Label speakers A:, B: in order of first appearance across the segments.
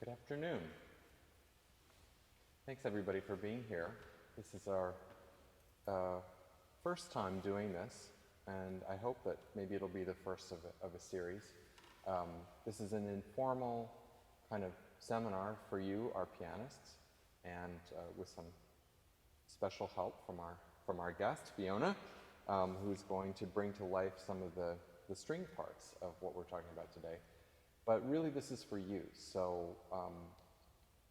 A: Good afternoon. Thanks everybody for being here. This is our first time doing this, and I hope that maybe it'll be the first of a series. This is an informal kind of seminar for you, our pianists, and with some special help from our guest, Fiona, who's going to bring to life some of the string parts of what we're talking about today. But really this is for you, so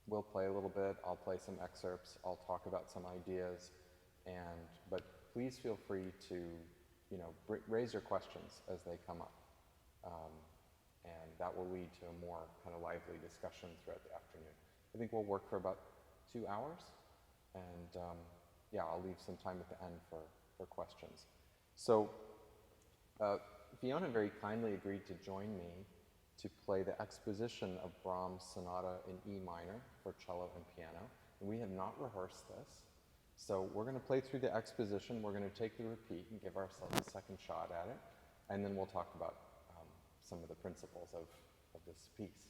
A: we'll play a little bit, I'll play some excerpts, I'll talk about some ideas, but please feel free to, raise your questions as they come up. And that will lead to a more kind of lively discussion throughout the afternoon. I think we'll work for about 2 hours, and I'll leave some time at the end for questions. So Fiona very kindly agreed to join me to play the exposition of Brahms' sonata in E minor for cello and piano. And we have not rehearsed this. So we're going to play through the exposition, we're going to take the repeat and give ourselves a second shot at it, and then we'll talk about some of the principles of this piece.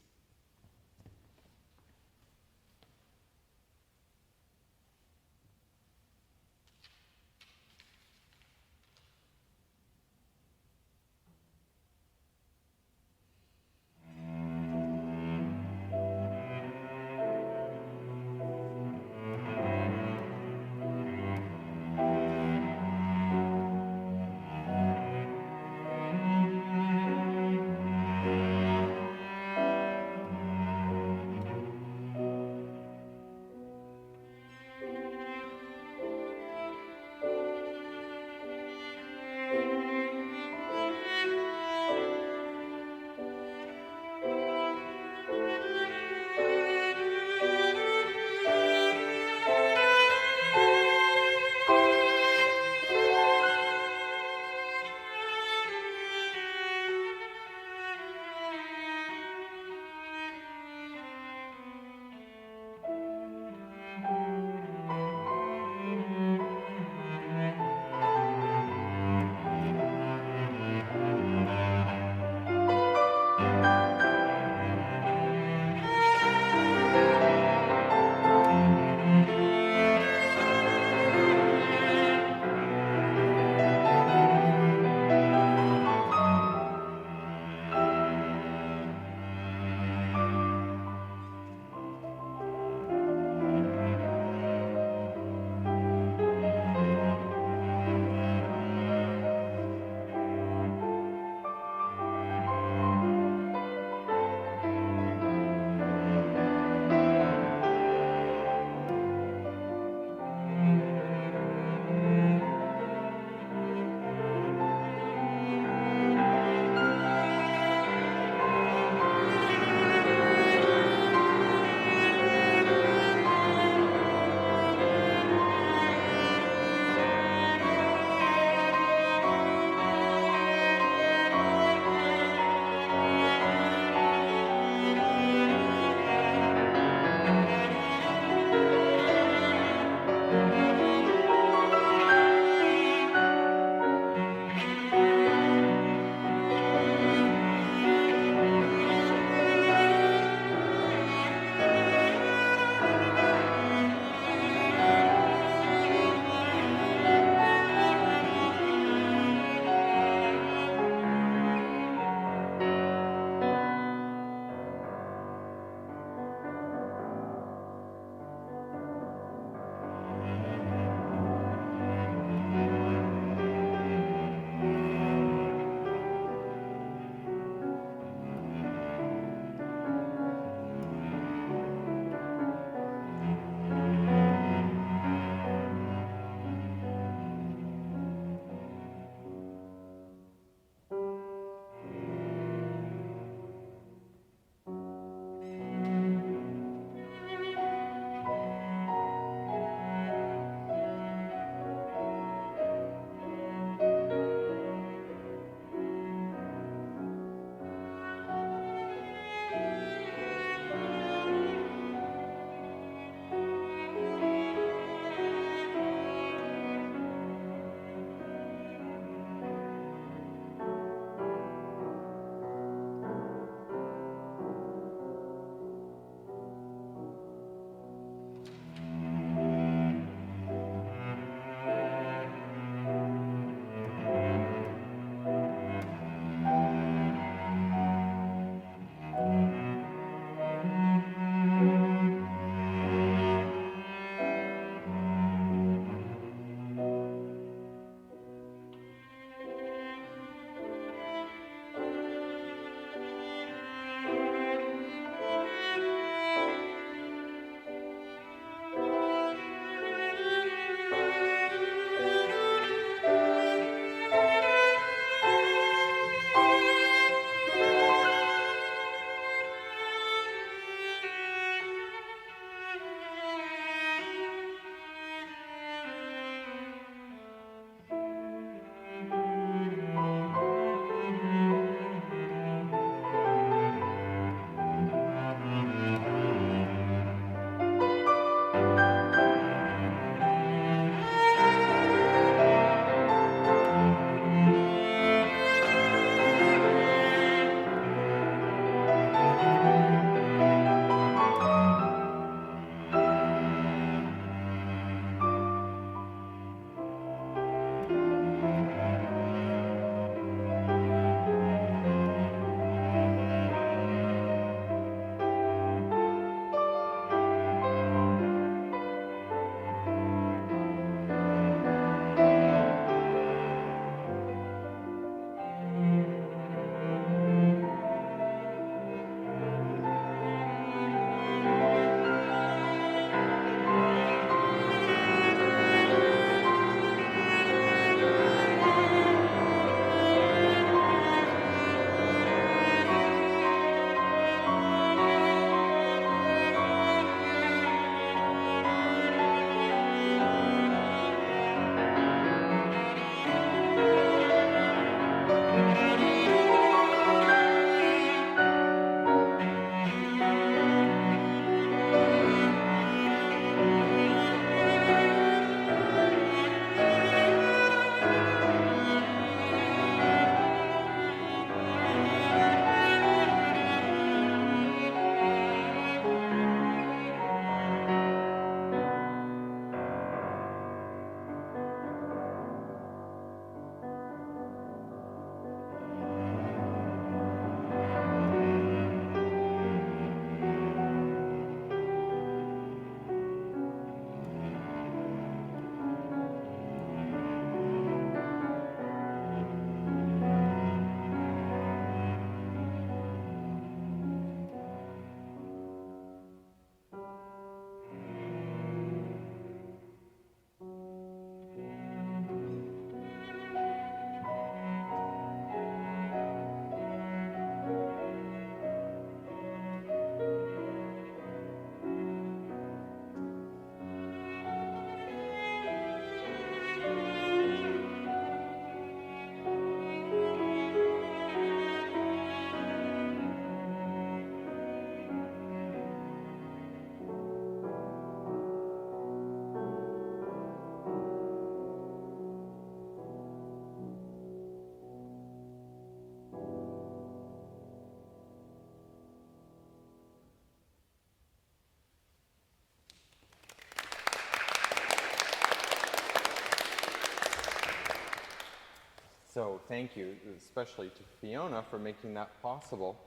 A: So thank you, especially to Fiona, for making that possible.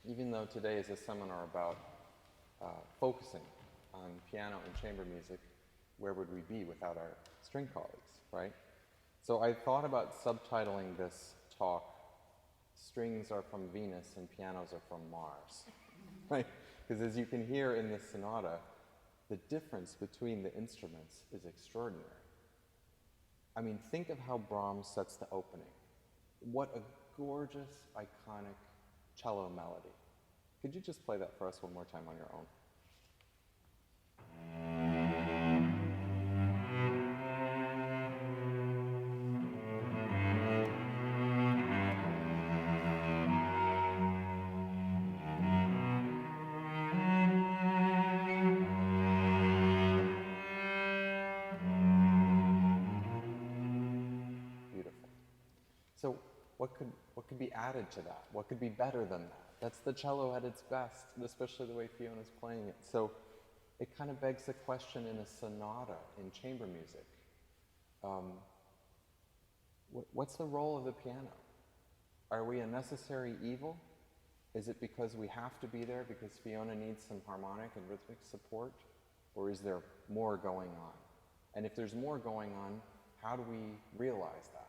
A: Even though today is a seminar about focusing on piano and chamber music, where would we be without our string colleagues, right? So I thought about subtitling this talk, "Strings are from Venus and pianos are from Mars," right? Because as you can hear in this sonata, the difference between the instruments is extraordinary. I mean, think of how Brahms sets the opening. What a gorgeous, iconic cello melody. Could you just play that for us one more time on your own? Beautiful. So what could be added to that? What could be better than that? That's the cello at its best, especially the way Fiona's playing it. So it kind of begs the question in a sonata in chamber music. What's the role of the piano? Are we a necessary evil? Is it because we have to be there because Fiona needs some harmonic and rhythmic support? Or is there more going on? And if there's more going on, how do we realize that?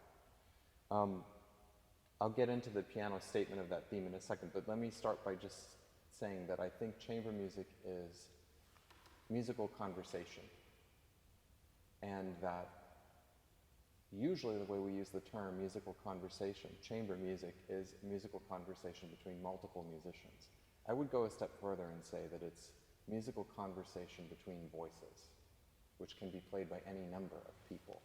A: I'll get into the piano statement of that theme in a second, but let me start by just saying that I think chamber music is musical conversation, and that usually the way we use the term musical conversation, chamber music, is musical conversation between multiple musicians. I would go a step further and say that it's musical conversation between voices, which can be played by any number of people.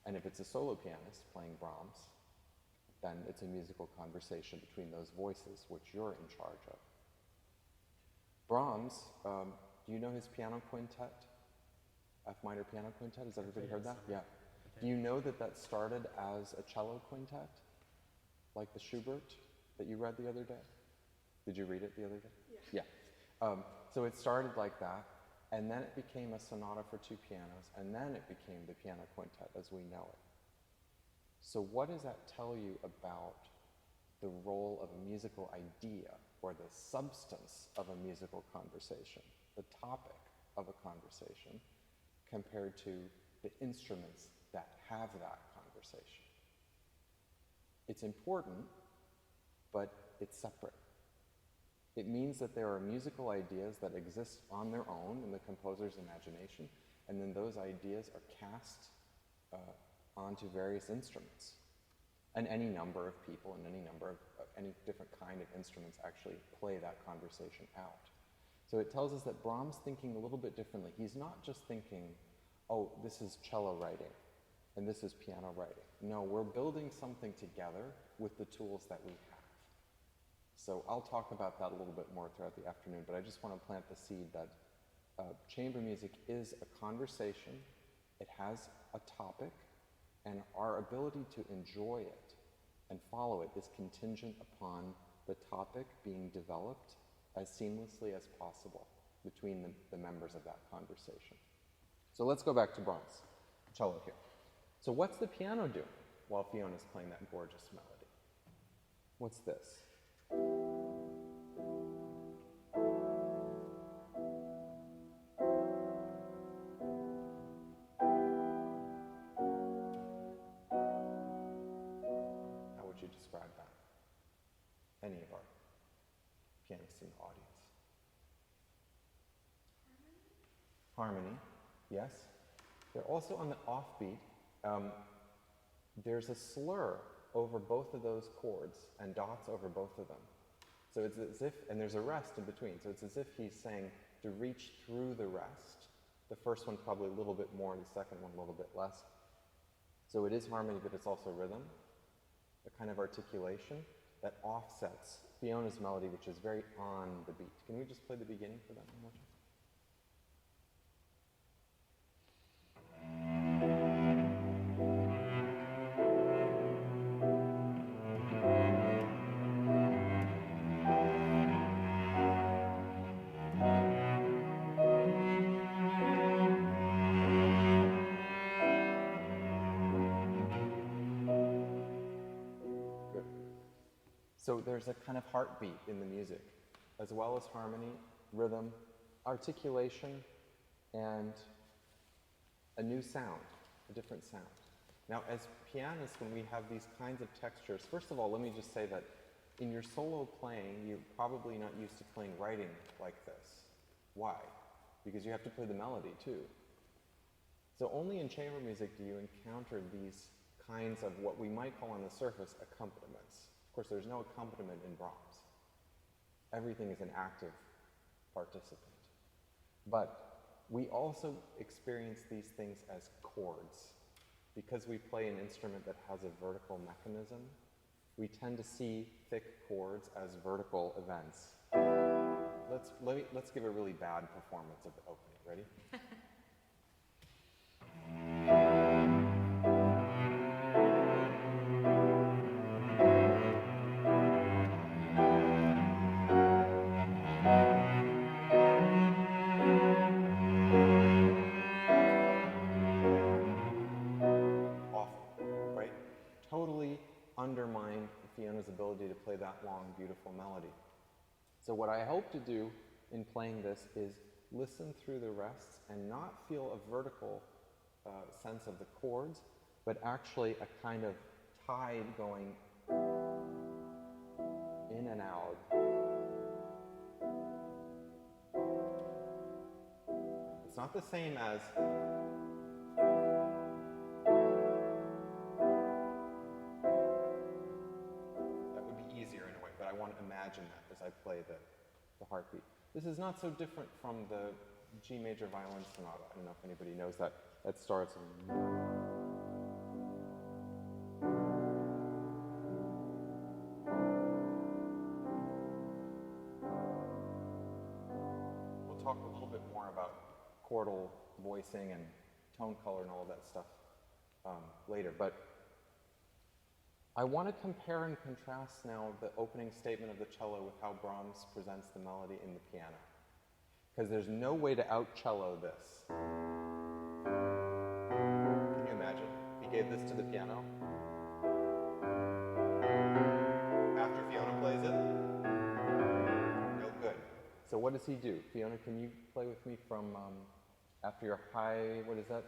A: And if it's a solo pianist playing Brahms, then it's a musical conversation between those voices, which you're in charge of. Brahms, do you know his piano quintet? F minor piano quintet? Has everybody heard that? Yeah. Do you know that that started as a cello quintet? Like the Schubert that you read the other day? Did you read it the other day? Yeah. So it started like that, and then it became a sonata for two pianos, and then it became the piano quintet as we know it. So what does that tell you about the role of a musical idea, or the substance of a musical conversation, the topic of a conversation, compared to the instruments that have that conversation? It's important, but it's separate. It means that there are musical ideas that exist on their own in the composer's imagination, and then those ideas are cast onto various instruments. And any number of people and any different kind of instruments actually play that conversation out. So it tells us that Brahms thinking a little bit differently. He's not just thinking, oh, this is cello writing, and this is piano writing. No, we're building something together with the tools that we have. So I'll talk about that a little bit more throughout the afternoon, but I just want to plant the seed that chamber music is a conversation. It has a topic, and our ability to enjoy it and follow it is contingent upon the topic being developed as seamlessly as possible between the members of that conversation. So let's go back to Brahms, cello here. So what's the piano doing while Fiona's playing that gorgeous melody? What's this? How would you describe that? Any of our pianists in the audience? Harmony, yes. They're also on the offbeat. There's a slur over both of those chords and dots over both of them. So it's as if, and there's a rest in between, so it's as if he's saying to reach through the rest. The first one probably a little bit more, the second one a little bit less. So it is harmony, but it's also rhythm, a kind of articulation that offsets Fiona's melody, which is very on the beat. Can we just play the beginning for that one more time? So there's a kind of heartbeat in the music, as well as harmony, rhythm, articulation, and a new sound, a different sound. Now, as pianists, when we have these kinds of textures, first of all, let me just say that in your solo playing, you're probably not used to playing writing like this. Why? Because you have to play the melody, too. So only in chamber music do you encounter these kinds of what we might call on the surface accompaniments. Of course, there's no accompaniment in Brahms. Everything is an active participant. But we also experience these things as chords. Because we play an instrument that has a vertical mechanism, we tend to see thick chords as vertical events. Let's give a really bad performance of the opening. Ready? Awful, right? Totally undermine Fiona's ability to play that long, beautiful melody. So what I hope to do in playing this is listen through the rests and not feel a vertical sense of the chords, but actually a kind of tide going in and out. It's not the same as that would be easier in a way, but I want to imagine that as I play the heartbeat. This is not so different from the G major violin sonata. I don't know if anybody knows that. That starts. We'll talk a little bit more about chordal voicing and tone color and all of that stuff later. But I want to compare and contrast now the opening statement of the cello with how Brahms presents the melody in the piano. Because there's no way to out-cello this. Can you imagine? If he gave this to the piano. After Fiona plays it, no good. So what does he do? Fiona, can you play with me from after your high, what is that?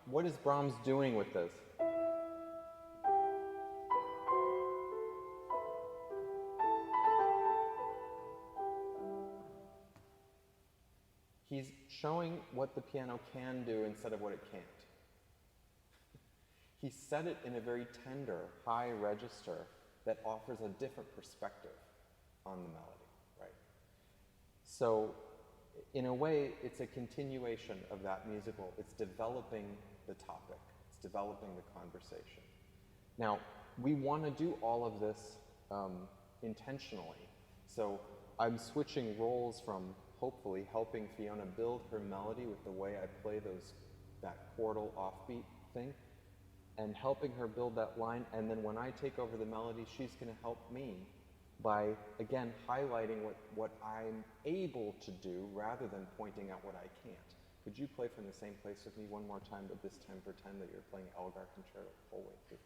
A: What is Brahms doing with this? He's showing what the piano can do instead of what it can't. He set it in a very tender, high register that offers a different perspective on the melody, right? So, in a way, it's a continuation of that musical. It's developing the topic. It's developing the conversation. Now, we want to do all of this intentionally. So I'm switching roles from hopefully helping Fiona build her melody with the way I play that chordal offbeat thing, and helping her build that line. And then when I take over the melody, she's going to help me by, again, highlighting what I'm able to do rather than pointing out what I can't. Could you play from the same place with me one more time, but this time pretend that you're playing Elgar Concerto the whole way through?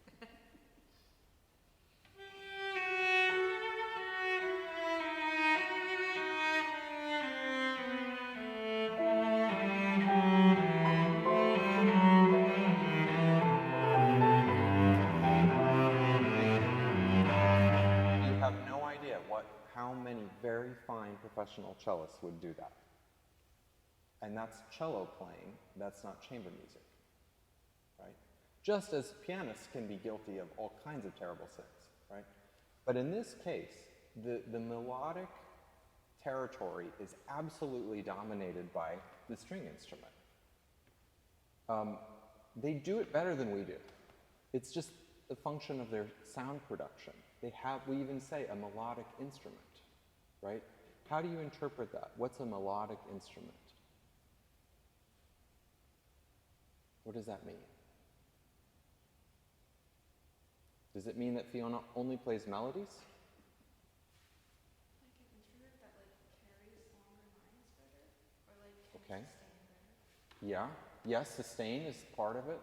A: You have no idea how many very fine professional cellists would do that. And that's cello playing, that's not chamber music, right? Just as pianists can be guilty of all kinds of terrible sins, right? But in this case, the melodic territory is absolutely dominated by the string instrument. They do it better than we do. It's just a function of their sound production. We even say a melodic instrument, right? How do you interpret that? What's a melodic instrument? What does that mean? Does it mean that Fiona only plays melodies?
B: Like an instrument that carries longer lines better, or can
A: Okay.
B: sustain better.
A: Yeah. Yes, sustain is part of it.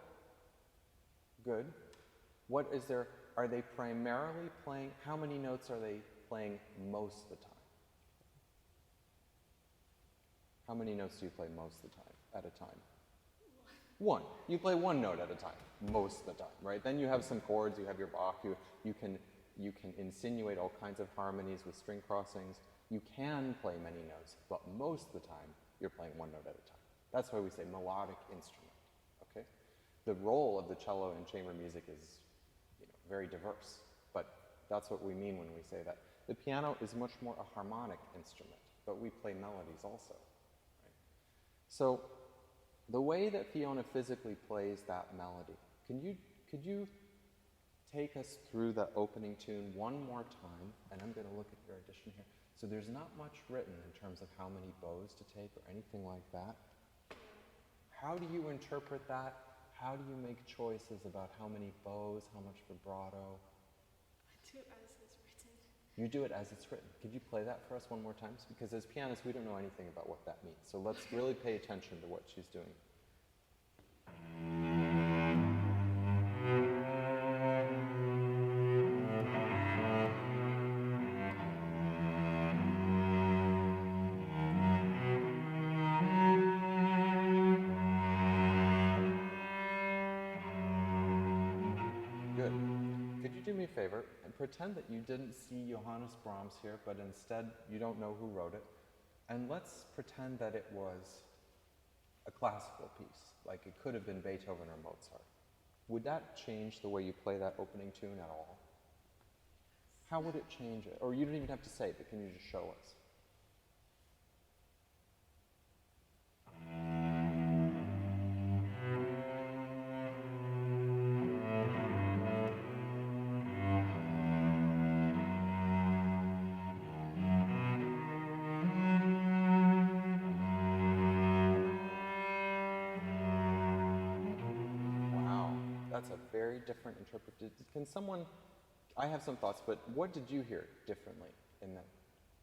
A: Good. What is there? Are they primarily playing? How many notes are they playing most of the time? How many notes do you play most of the time at a time? One. You play one note at a time most of the time, right? Then you have some chords. You have your Bach. You can insinuate all kinds of harmonies with string crossings. You can play many notes, but most of the time you're playing one note at a time. That's why we say melodic instrument. Okay. The role of the cello in chamber music is very diverse, but that's what we mean when we say that. The piano is much more a harmonic instrument, but we play melodies also. Right? So the way that Fiona physically plays that melody, could you take us through the opening tune one more time? And I'm going to look at your edition here. So there's not much written in terms of how many bows to take or anything like that. How do you interpret that? How do you make choices about how many bows, how much vibrato?
B: I do it as it's written.
A: You do it as it's written. Could you play that for us one more time? Because as pianists, we don't know anything about what that means. So let's really pay attention to what she's doing. Good. Could you do me a favor and pretend that you didn't see Johannes Brahms here, but instead you don't know who wrote it, and let's pretend that it was a classical piece, like it could have been Beethoven or Mozart. Would that change the way you play that opening tune at all? How would it change it? Or you don't even have to say it, but can you just show us? That's a very different interpretation. Can someone, I have some thoughts, but what did you hear differently in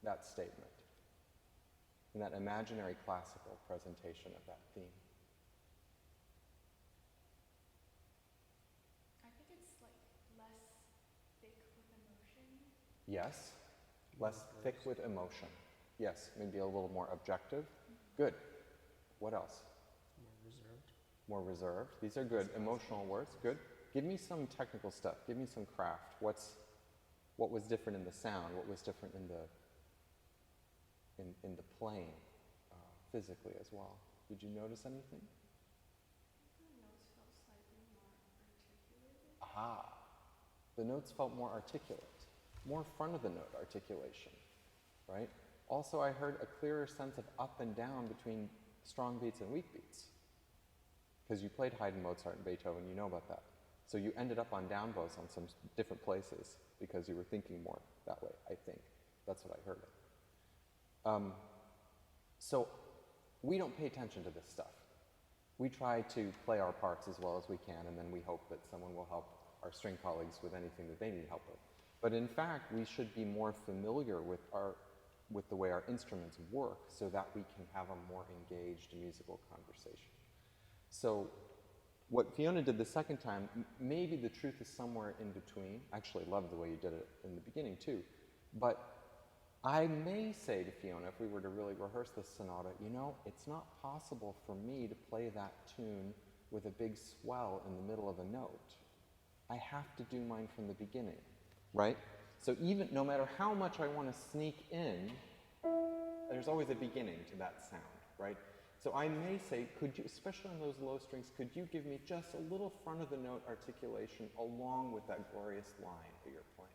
A: that statement? In that imaginary classical presentation of that theme?
B: I think it's less thick with emotion.
A: Yes, less thick with emotion. Yes, maybe a little more objective. Good. What else? More reserved. These are good. Emotional words. Good. Give me some technical stuff. Give me some craft. What was different in the sound? What was different in the playing physically as well? Did you notice anything?
B: The notes felt slightly more articulated.
A: Aha. The notes felt more articulate. More front of the note articulation, right? Also, I heard a clearer sense of up and down between strong beats and weak beats. Because you played Haydn, Mozart, and Beethoven, you know about that. So you ended up on down bows on some different places because you were thinking more that way, I think. That's what I heard. So we don't pay attention to this stuff. We try to play our parts as well as we can, and then we hope that someone will help our string colleagues with anything that they need help with. But in fact, we should be more familiar with the way our instruments work so that we can have a more engaged musical conversation. So what Fiona did the second time, maybe the truth is somewhere in between. I actually love the way you did it in the beginning too. But I may say to Fiona, if we were to really rehearse this sonata, it's not possible for me to play that tune with a big swell in the middle of a note. I have to do mine from the beginning, right? So even no matter how much I want to sneak in, there's always a beginning to that sound, right? So I may say, could you, especially on those low strings, could you give me just a little front of the note articulation along with that glorious line that you're playing?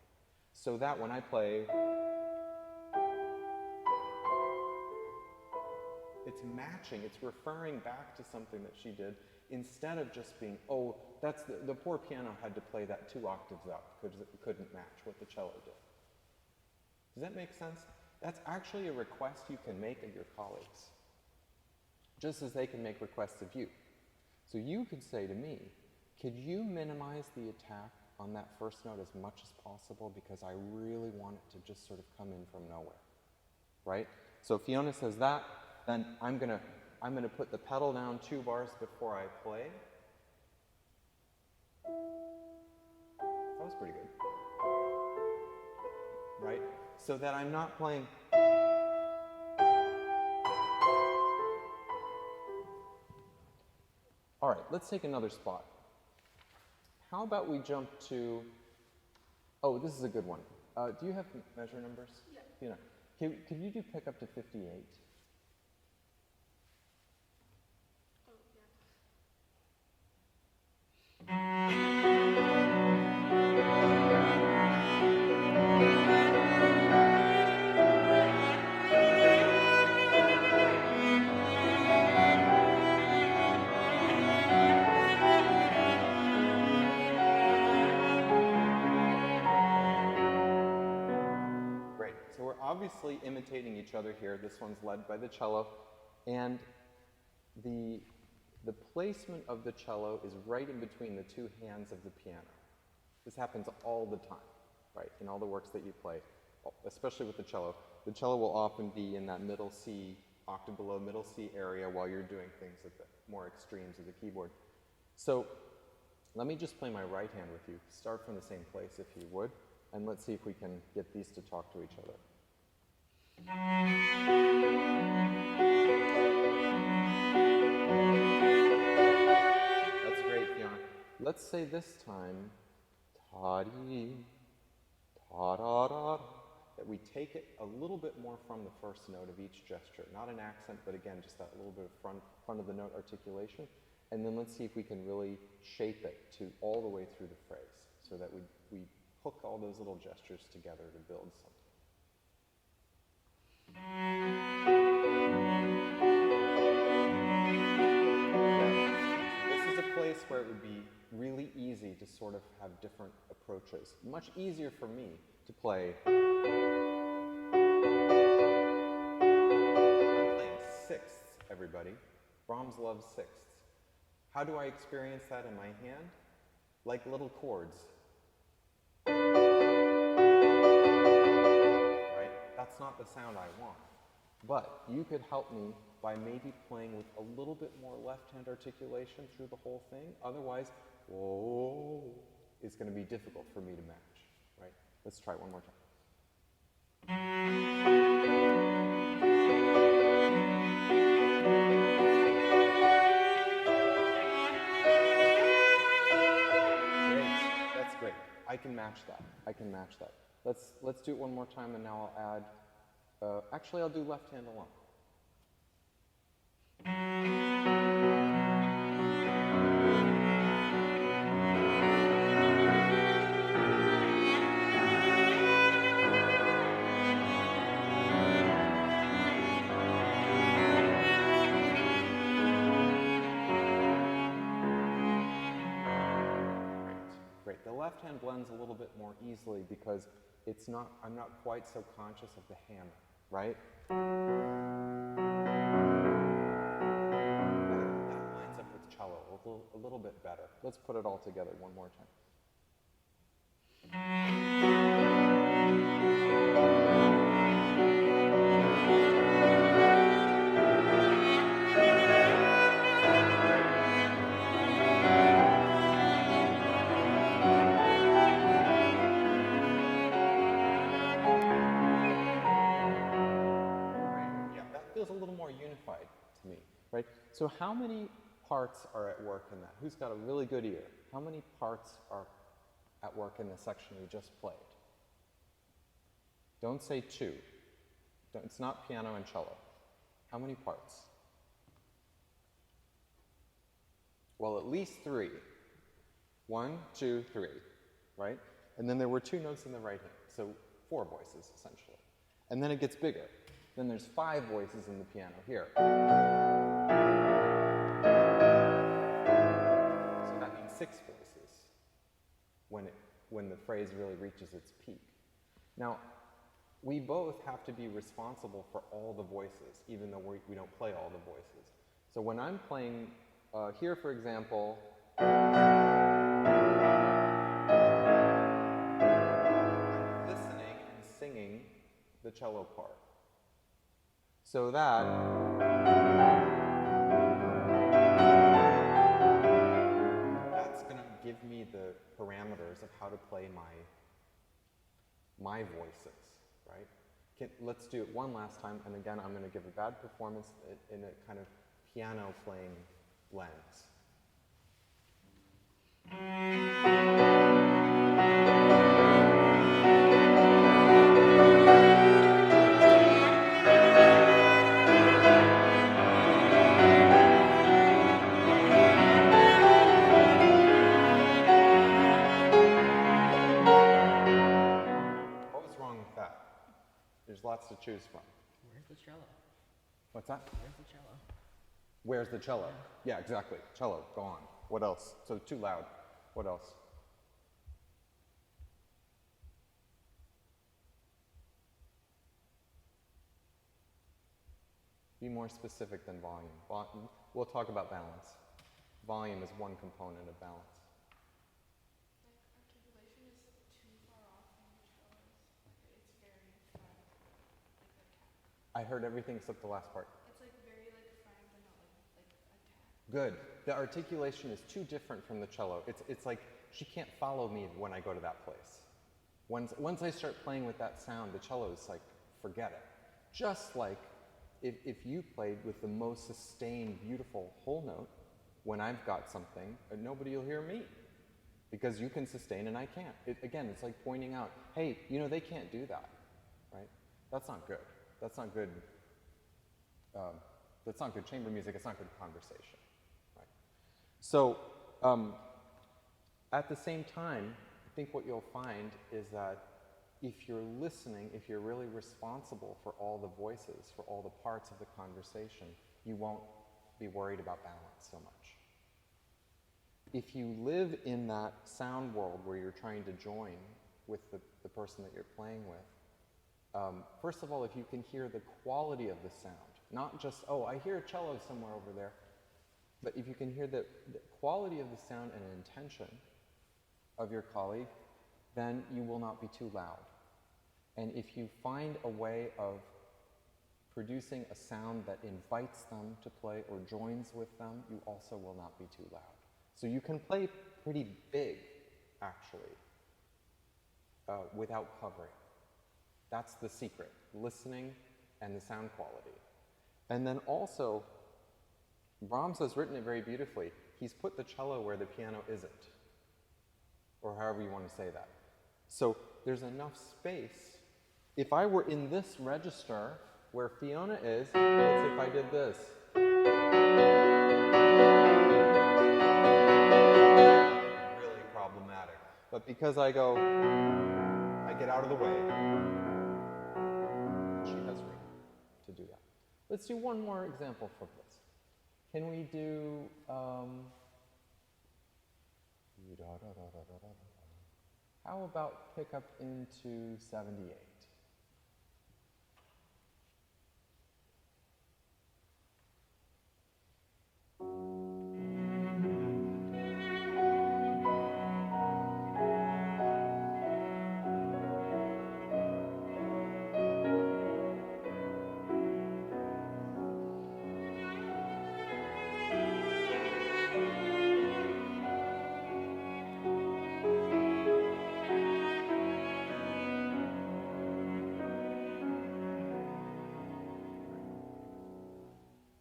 A: So that when I play, it's matching, it's referring back to something that she did, instead of just being, that's the poor piano had to play that 2 octaves up because it couldn't match what the cello did. Does that make sense? That's actually a request you can make of your colleagues, just as they can make requests of you. So you could say to me, could you minimize the attack on that first note as much as possible because I really want it to just sort of come in from nowhere, right? So if Fiona says that, then I'm gonna put the pedal down 2 bars before I play. That was pretty good, right? So that I'm not playing. All right, let's take another spot. How about we jump to, oh, this is a good one. Do you have measure numbers?
B: Yeah.
A: You know, could you do pick up to 58?
B: Oh, yeah.
A: Great. So we're obviously imitating each other here. This one's led by the cello. And the placement of the cello is right in between the 2 hands of the piano. This happens all the time, right, in all the works that you play, especially with the cello. The cello will often be in that middle C, octave below middle C area while you're doing things at the more extremes of the keyboard. So let me just play my right hand with you. Start from the same place if you would, and let's see if we can get these to talk to each other. That's great, Fiona. Let's say this time, ta-dee, ta-da-da, that we take it a little bit more from the first note of each gesture. Not an accent, but again, just that little bit of front of the note articulation. And then let's see if we can really shape it to all the way through the phrase so that we hook all those little gestures together to build something. This is a place where it would be really easy to sort of have different approaches. Much easier for me to play. I'm playing sixths, everybody. Brahms loves sixths. How do I experience that in my hand? Like little chords. Right? That's not the sound I want. But you could help me by maybe playing with a little bit more left-hand articulation through the whole thing. Otherwise, whoa, is going to be difficult for me to match. Right? Let's try it one more time. Great. I can match that. I can match that. Let's do it one more time, and now I'll add. Actually, I'll do left hand alone. Great. The left hand blends a little bit more easily because I'm not quite so conscious of the hammer, right? That lines up with cello a little bit better. Let's put it all together one more time. Feels a little more unified to me, right? So how many parts are at work in that? Who's got a really good ear? How many parts are at work in the section we just played? Don't say 2. It's not piano and cello. How many parts? Well, at least 3. 1, 2, 3, right? And then there were 2 notes in the right hand, so 4 voices, essentially. And then it gets bigger. Then there's 5 voices in the piano here. So that means 6 voices when the phrase really reaches its peak. Now, we both have to be responsible for all the voices, even though we don't play all the voices. So when I'm playing here, for example, I'm listening and singing the cello part. So that that's going to give me the parameters of how to play my voices, right? Let's do it one last time, and again, I'm going to give a bad performance in a kind of piano playing lens. What was wrong with that? There's lots to choose from.
C: Where's the cello?
A: What's that?
C: Where's the cello?
A: Where's the cello? Yeah, exactly. Cello, go on. What else? So too loud. What else? Be more specific than volume. We'll talk about balance. Volume is one component of balance.
B: Like articulation is too far off from the cellos. Like it's very front, like a cat.
A: I heard everything except the last part.
B: It's like very like front, but not like a cat.
A: Good. The articulation is too different from the cello. It's like she can't follow me when I go to that place. Once I start playing with that sound, the cello is like, forget it. Just like if you played with the most sustained, beautiful whole note, when I've got something, nobody will hear me. Because you can sustain and I can't. Again, it's like pointing out, hey, you know, they can't do that, right? That's not good. That's not good. That's not good chamber music. It's not good conversation, right? So, at the same time, I think what you'll find is that if you're listening, if you're really responsible for all the voices, for all the parts of the conversation, you won't be worried about balance so much. If you live in that sound world where you're trying to join with the person that you're playing with, first of all, if you can hear the quality of the sound, not just, oh, I hear a cello somewhere over there, but if you can hear the quality of the sound and intention of your colleague, then you will not be too loud. And if you find a way of producing a sound that invites them to play or joins with them, you also will not be too loud. So you can play pretty big, actually, without covering. That's the secret, listening and the sound quality. And then also, Brahms has written it very beautifully. He's put the cello where the piano isn't, or however you want to say that. So there's enough space. If I were in this register where Fiona is, let's say if I did this. Really problematic. But because I get out of the way, she has room to do that. Let's do one more example for this. Can we do, how about pick up into 78?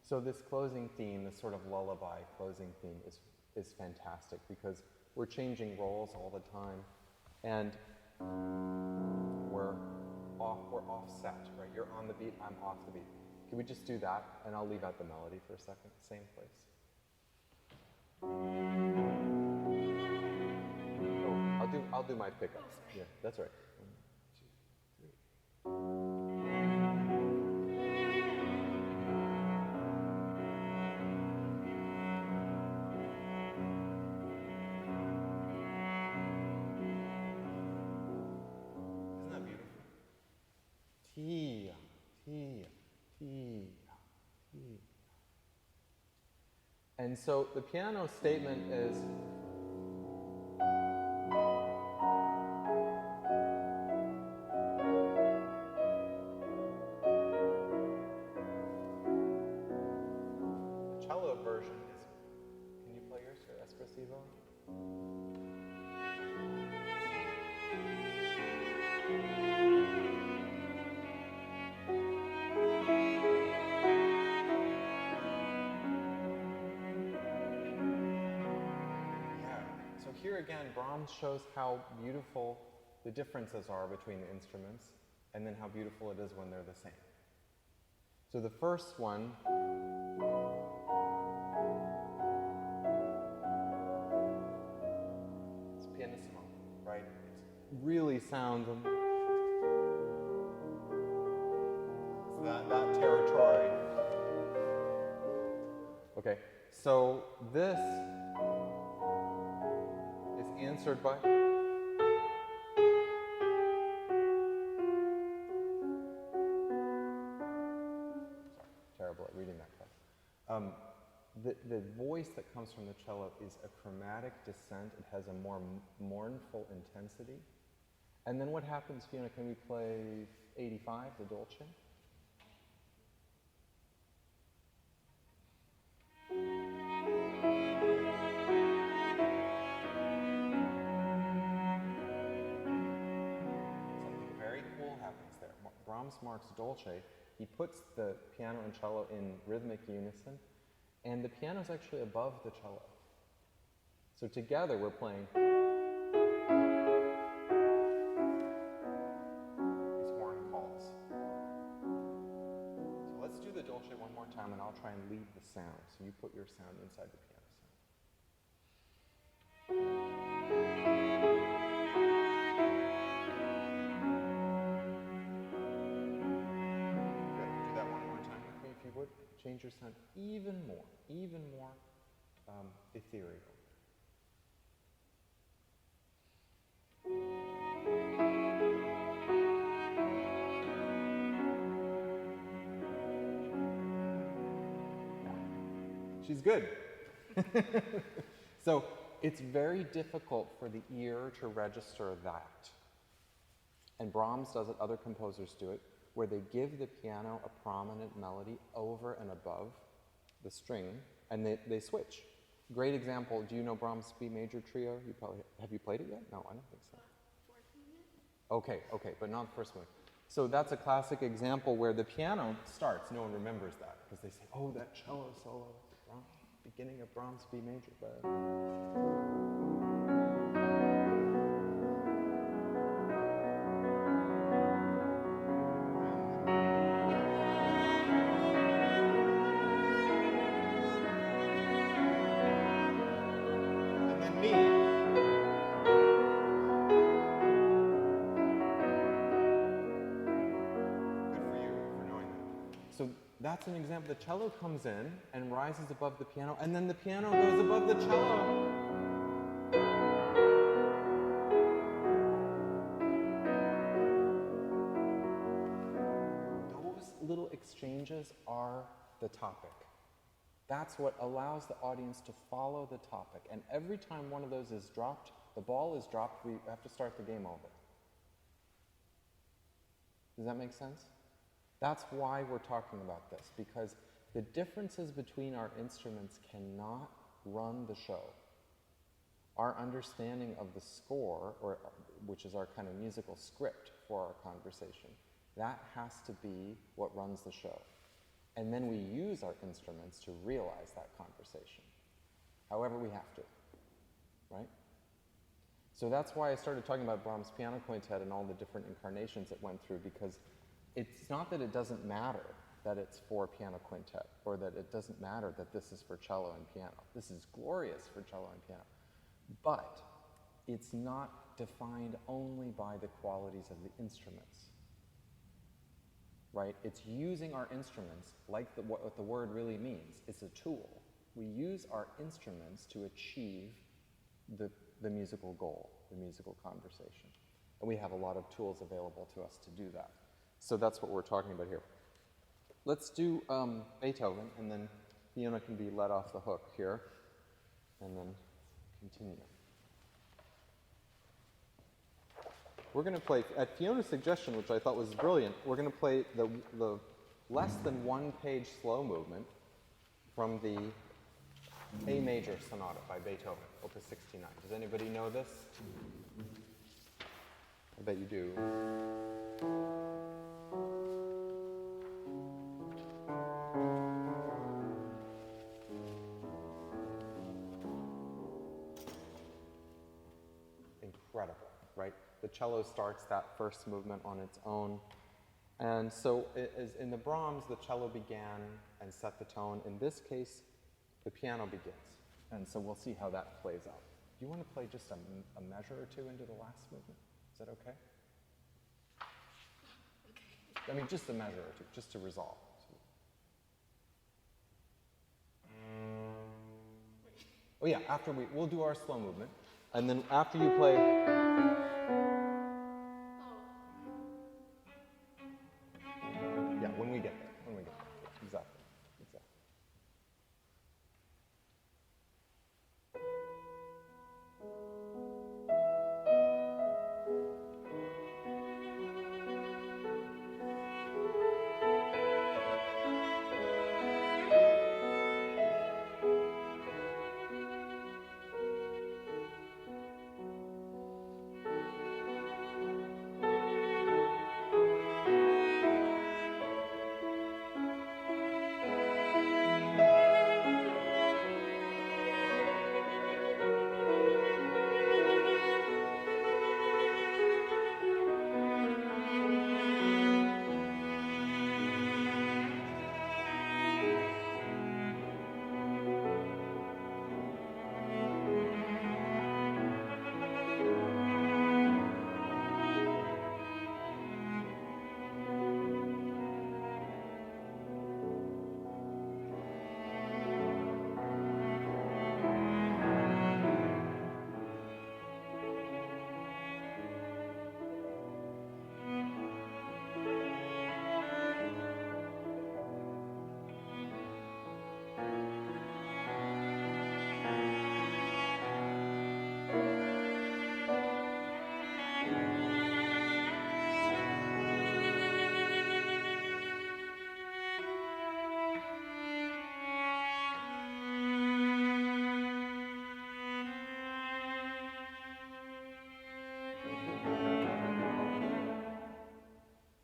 A: So this closing theme, this sort of lullaby closing theme is fantastic because we're changing roles all the time and we're offset, right? You're on the beat, I'm off the beat. Can we just do that? And I'll leave out the melody for a second, same place. Oh, I'll do my pickups. Yeah, that's right. 1, 2, 3. Isn't that beautiful? And so the piano statement is the cello version is, can you play yours here, espressivo? Here again, Brahms shows how beautiful the differences are between the instruments, and then how beautiful it is when they're the same. So the first one is pianissimo, right? It really sounds that territory. Okay, so this answered by? Sorry, terrible at reading that class. The voice that comes from the cello is a chromatic descent. It has a more mournful intensity. And then what happens, Fiona, can we play 85, the Dolce? Brahms marks Dolce. He puts the piano and cello in rhythmic unison, and the piano is actually above the cello. So together we're playing these horn calls. So let's do the Dolce one more time, and I'll try and lead the sound. So you put your sound inside the piano sound. Change your sound even more ethereal. She's good. So it's very difficult for the ear to register that. And Brahms does it, other composers do it, where they give the piano a prominent melody over and above the string, and they switch. Great example, do you know Brahms' B major trio? Have you played it yet? No, I don't think so. Okay, but not the first one. So that's a classic example where the piano starts. No one remembers that, because they say, oh, that cello solo at the beginning of Brahms' B major. But that's an example. The cello comes in and rises above the piano, and then the piano goes above the cello. Those little exchanges are the topic. That's what allows the audience to follow the topic. And every time one of those is dropped, the ball is dropped, we have to start the game over. Does that make sense? That's why we're talking about this, because the differences between our instruments cannot run the show. Our understanding of the score, which is our kind of musical script for our conversation, that has to be what runs the show. And then we use our instruments to realize that conversation. However we have to, right? So that's why I started talking about Brahms' Piano Quintet and all the different incarnations it went through, because it's not that it doesn't matter that it's for piano quintet, or that it doesn't matter that this is for cello and piano. This is glorious for cello and piano. But it's not defined only by the qualities of the instruments, right? It's using our instruments like what the word really means. It's a tool. We use our instruments to achieve the musical goal, the musical conversation. And we have a lot of tools available to us to do that. So that's what we're talking about here. Let's do Beethoven, and then Fiona can be let off the hook here, and then continue. We're going to play, at Fiona's suggestion, which I thought was brilliant, we're going to play the less than one-page slow movement from the A major sonata by Beethoven, Opus 69. Does anybody know this? I bet you do. Incredible, right? The cello starts that first movement on its own. And so in the Brahms, the cello began and set the tone. In this case, the piano begins. And so we'll see how that plays out. Do you want to play just a measure or two into the last movement? Is that okay? I mean, just a measure or two, just to resolve. Oh yeah, after we'll do our slow movement. And then after you play... Yeah, when we get there. Yeah, exactly.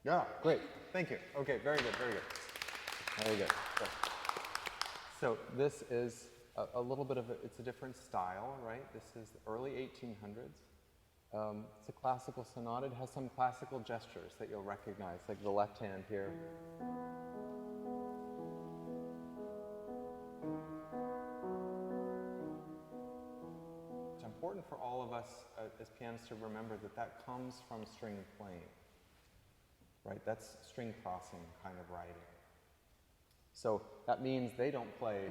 A: Yeah, great. Thank you. Okay, very good, very good. Very good. So this is a little bit of it's a different style, right? This is the early 1800s. It's a classical sonata. It has some classical gestures that you'll recognize, like the left hand here. It's important for all of us as pianists to remember that that comes from string playing. Right, that's string crossing kind of writing. So that means they don't play,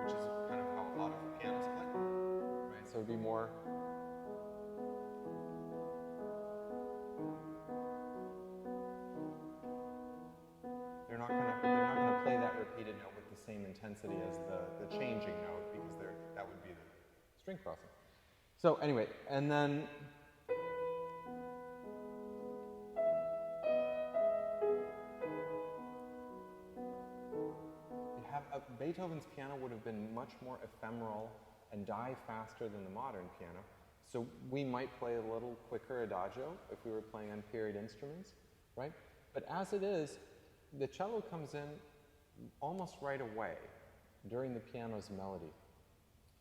A: which is kind of how a lot of pianists play, right? So it'd be more. They're not gonna play that repeated note with the same intensity as the changing note because that would be the string crossing. So anyway, and then. Beethoven's piano would have been much more ephemeral and die faster than the modern piano. So we might play a little quicker adagio if we were playing on period instruments, right? But as it is, the cello comes in almost right away during the piano's melody.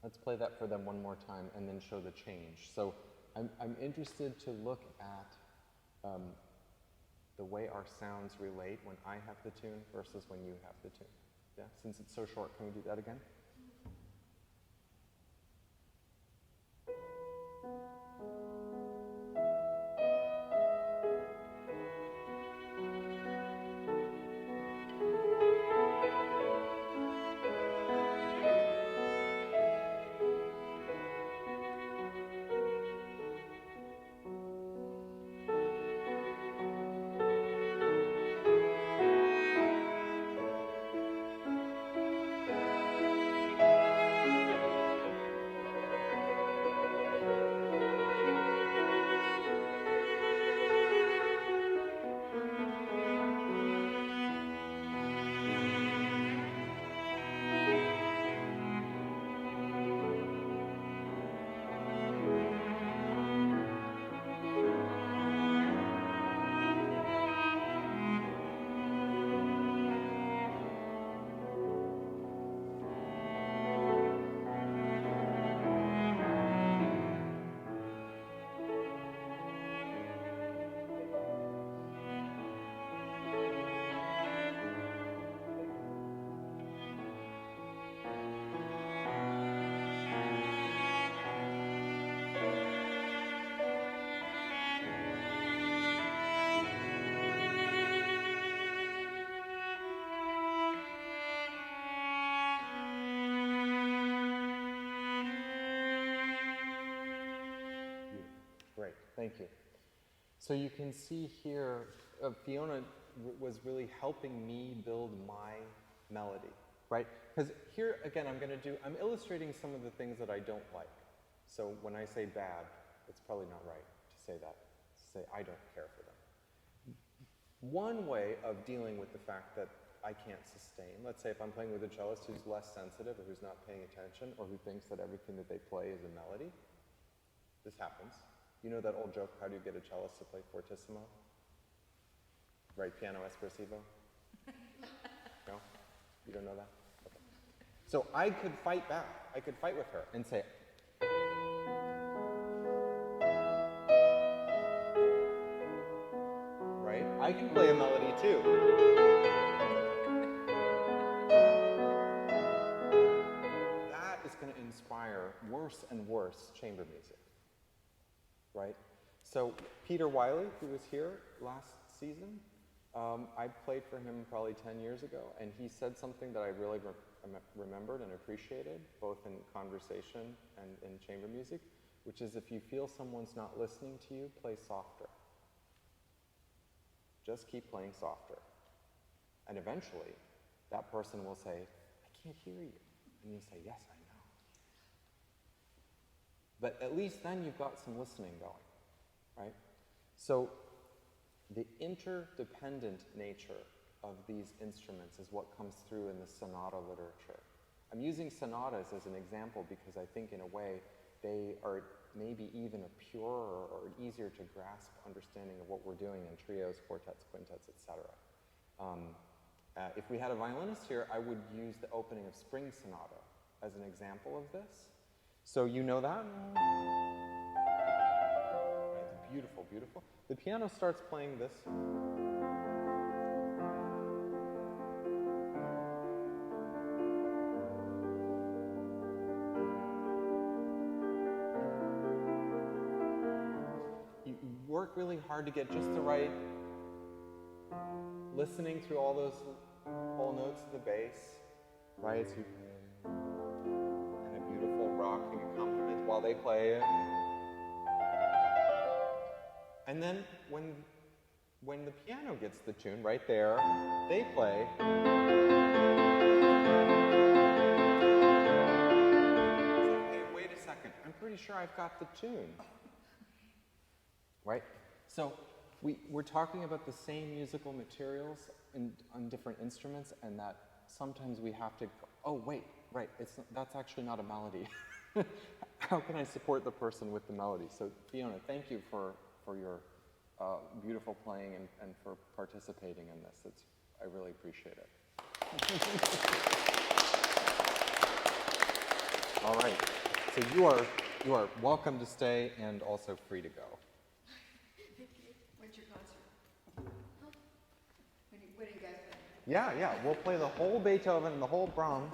A: Let's play that for them one more time and then show the change. So I'm interested to look at the way our sounds relate when I have the tune versus when you have the tune. Yeah, since it's so short, can we do that again? Thank you. So you can see here, Fiona was really helping me build my melody, right? Because here, again, I'm illustrating some of the things that I don't like. So when I say bad, it's probably not right to say that, to say I don't care for them. One way of dealing with the fact that I can't sustain, let's say if I'm playing with a cellist who's less sensitive or who's not paying attention or who thinks that everything that they play is a melody, this happens. You know that old joke, how do you get a cellist to play fortissimo? Right, piano espressivo? No? You don't know that? Okay. So I could fight back. I could fight with her and say, right? I can play a melody too. That is going to inspire worse and worse chamber music, right? So Peter Wiley, who was here last season, I played for him probably 10 years ago, and he said something that I really remembered and appreciated, both in conversation and in chamber music, which is if you feel someone's not listening to you, play softer. Just keep playing softer. And eventually, that person will say, I can't hear you. And you say, yes, I know. But at least then you've got some listening going, right? So the interdependent nature of these instruments is what comes through in the sonata literature. I'm using sonatas as an example because I think in a way they are maybe even a purer or easier to grasp understanding of what we're doing in trios, quartets, quintets, etc. If we had a violinist here, I would use the opening of Spring Sonata as an example of this. So you know that? It's beautiful, beautiful. The piano starts playing this. You work really hard to get just the right listening through all those whole notes of the bass, right? So and a beautiful rocking accompaniment while they play it. And then when the piano gets the tune right there, they play. It's like, hey, wait a second, I'm pretty sure I've got the tune. Right? So we're talking about the same musical materials on different instruments, and that sometimes we have to go, oh, wait, right, that's actually not a melody. How can I support the person with the melody? So Fiona, thank you for your beautiful playing and for participating in this. I really appreciate it. All right, so you are welcome to stay and also free to go.
C: Thank you. When's your concert? When do you guys play?
A: Yeah, we'll play the whole Beethoven and the whole Brahms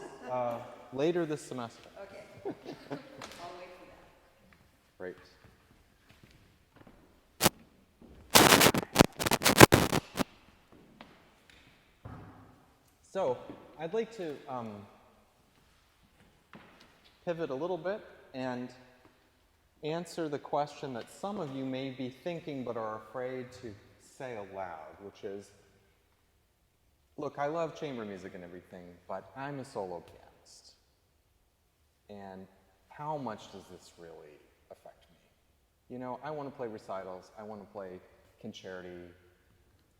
A: later this semester.
C: Okay. I'll wait for that.
A: Great. So, I'd like to pivot a little bit and answer the question that some of you may be thinking but are afraid to say aloud, which is, look, I love chamber music and everything, but I'm a solo pianist. And how much does this really affect me? You know, I want to play recitals, I want to play concerti.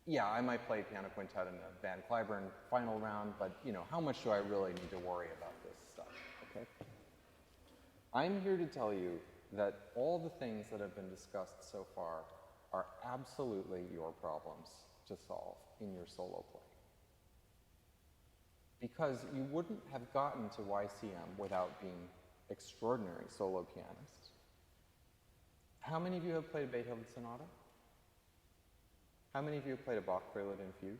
A: Yeah, I might play piano quintet in a Van Cliburn final round, but you know, how much do I really need to worry about this stuff, okay? I'm here to tell you that all the things that have been discussed so far are absolutely your problems to solve in your solo playing. Because you wouldn't have gotten to YCM without being extraordinary solo pianists. How many of you have played a Beethoven sonata? How many of you have played a Bach prelude and fugue?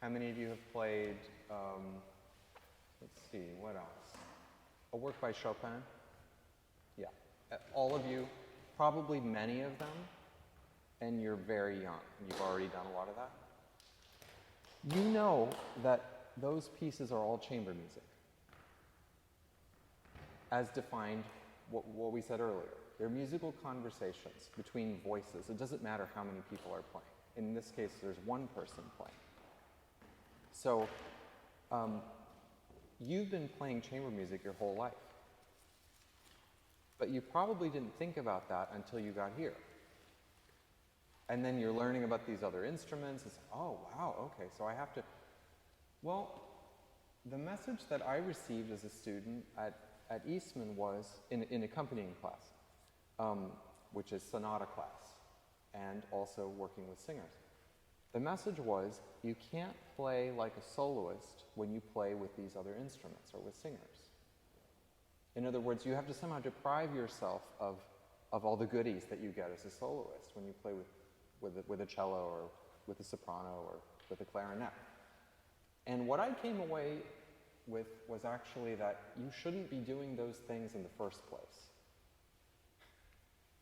A: How many of you have played, let's see, what else? A work by Chopin? Yeah, all of you, probably many of them, and you're very young. You've already done a lot of that. You know that those pieces are all chamber music, as defined what we said earlier. They're musical conversations between voices. It doesn't matter how many people are playing. In this case, there's one person playing. So you've been playing chamber music your whole life. But you probably didn't think about that until you got here. And then you're learning about these other instruments. It's, oh, wow, okay, so I have to... Well, the message that I received as a student at Eastman was, in accompanying class, which is sonata class, and also working with singers. The message was, you can't play like a soloist when you play with these other instruments or with singers. In other words, you have to somehow deprive yourself of all the goodies that you get as a soloist when you play with a cello or with a soprano or with a clarinet. And what I came away with was actually that you shouldn't be doing those things in the first place.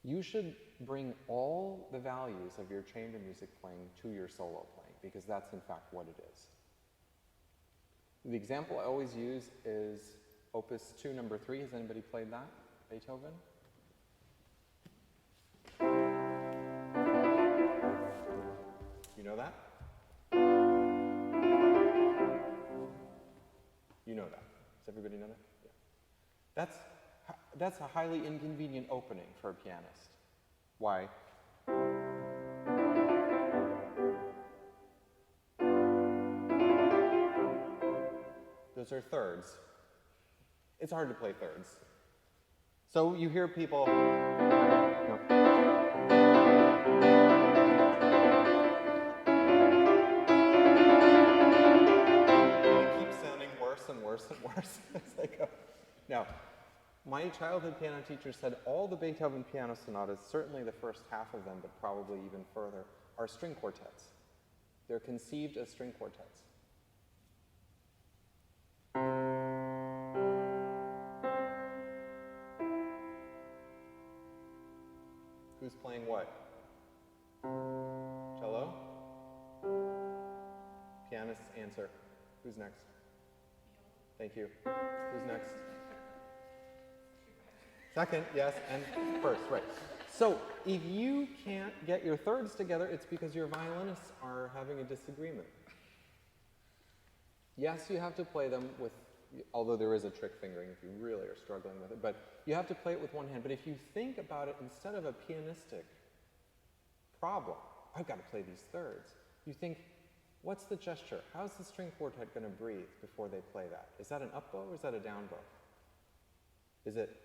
A: You should bring all the values of your chamber music playing to your solo playing, because that's in fact what it is. The example I always use is Opus 2, number 3. Has anybody played that? Beethoven? You know that? You know that. Does everybody know that? Yeah. That's a highly inconvenient opening for a pianist. Why? Those are thirds. It's hard to play thirds. So you hear people... No. It keeps sounding worse and worse and worse as they go. Now, my childhood piano teacher said all the Beethoven piano sonatas, certainly the first half of them, but probably even further, are string quartets. They're conceived as string quartets. Who's playing what? Cello? Pianists answer. Who's next? Thank you. Who's next? Second, yes, and first, right. So if you can't get your thirds together, it's because your violinists are having a disagreement. Yes, you have to play them with, although there is a trick fingering if you really are struggling with it, but you have to play it with one hand. But if you think about it instead of a pianistic problem, I've got to play these thirds, you think, what's the gesture? How's the string quartet going to breathe before they play that? Is that an up bow or is that a down bow? Is it...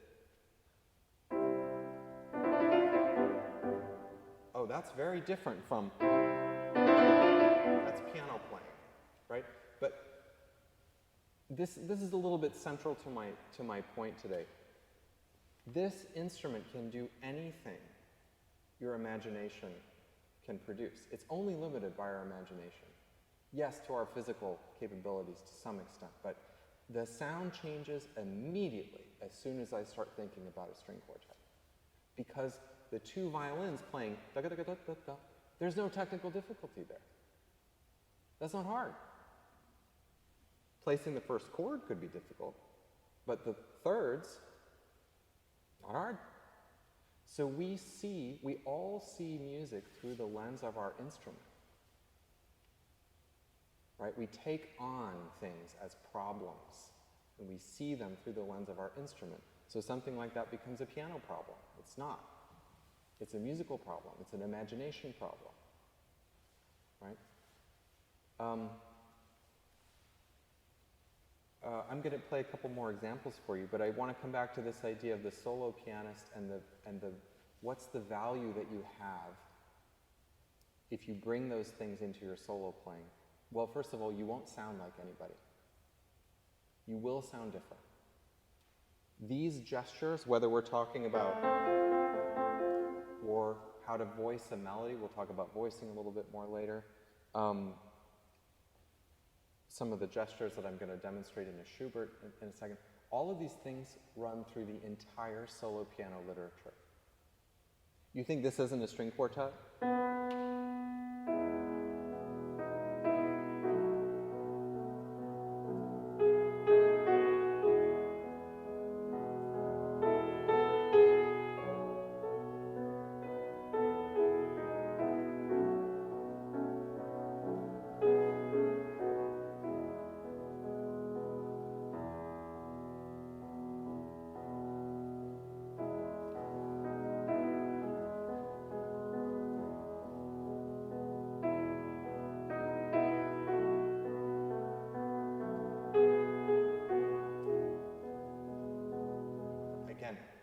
A: Oh, that's very different from... That's piano playing, right? But this is a little bit central to my point today. This instrument can do anything your imagination can produce. It's only limited by our imagination. Yes, to our physical capabilities to some extent, but the sound changes immediately as soon as I start thinking about a string quartet. Because the two violins playing da da da da da da, there's no technical difficulty there. That's not hard. Placing the first chord could be difficult, but the thirds, not hard. So we all see music through the lens of our instrument. Right? We take on things as problems, and we see them through the lens of our instrument. So something like that becomes a piano problem. It's not. It's a musical problem. It's an imagination problem. Right? I'm going to play a couple more examples for you, but I want to come back to this idea of the solo pianist and the what's the value that you have if you bring those things into your solo playing. Well, first of all, you won't sound like anybody. You will sound different. These gestures, whether we're talking about or how to voice a melody, we'll talk about voicing a little bit more later. Some of the gestures that I'm going to demonstrate in a Schubert in a second, all of these things run through the entire solo piano literature. You think this isn't a string quartet?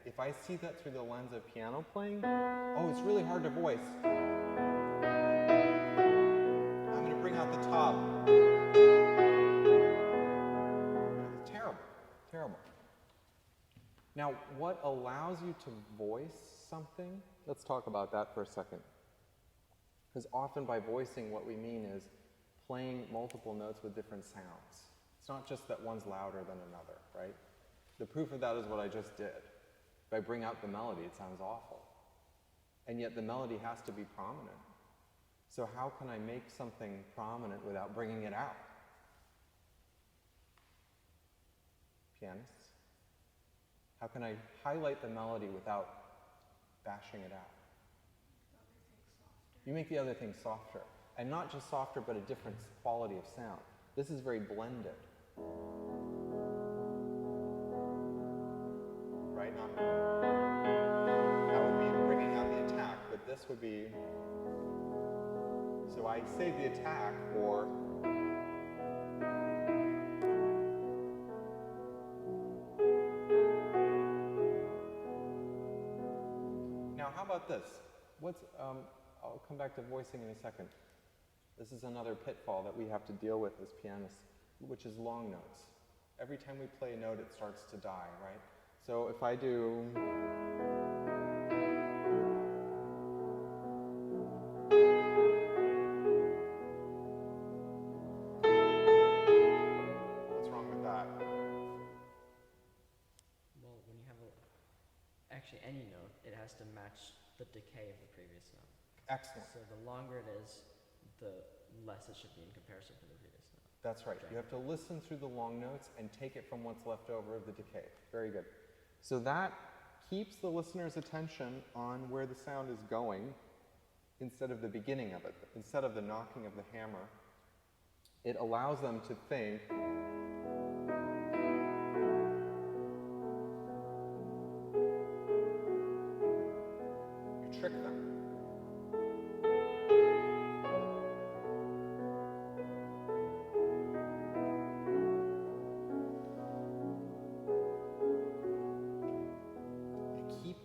A: if I see that through the lens of piano playing, oh, it's really hard to voice. I'm going to bring out the top. It's terrible, terrible. Now, what allows you to voice something? Let's talk about that for a second. Because often by voicing, what we mean is playing multiple notes with different sounds. It's not just that one's louder than another, right? The proof of that is what I just did. If I bring out the melody, it sounds awful. And yet the melody has to be prominent. So how can I make something prominent without bringing it out? Pianists? How can I highlight the melody without bashing it out? You make the other thing softer. And not just softer, but a different quality of sound. This is very blended. Right? That would be bringing out the attack, but this would be... So I save the attack for... Now, how about this? I'll come back to voicing in a second. This is another pitfall that we have to deal with as pianists, which is long notes. Every time we play a note, it starts to die, right? So if I do... What's wrong with that?
D: Well, when you have actually any note, it has to match the decay of the previous note.
A: Excellent.
D: So the longer it is, the less it should be in comparison to the previous note.
A: That's right. You have to listen through the long notes and take it from what's left over of the decay. Very good. So that keeps the listener's attention on where the sound is going instead of the beginning of it. Instead of the knocking of the hammer, it allows them to think, you trick them.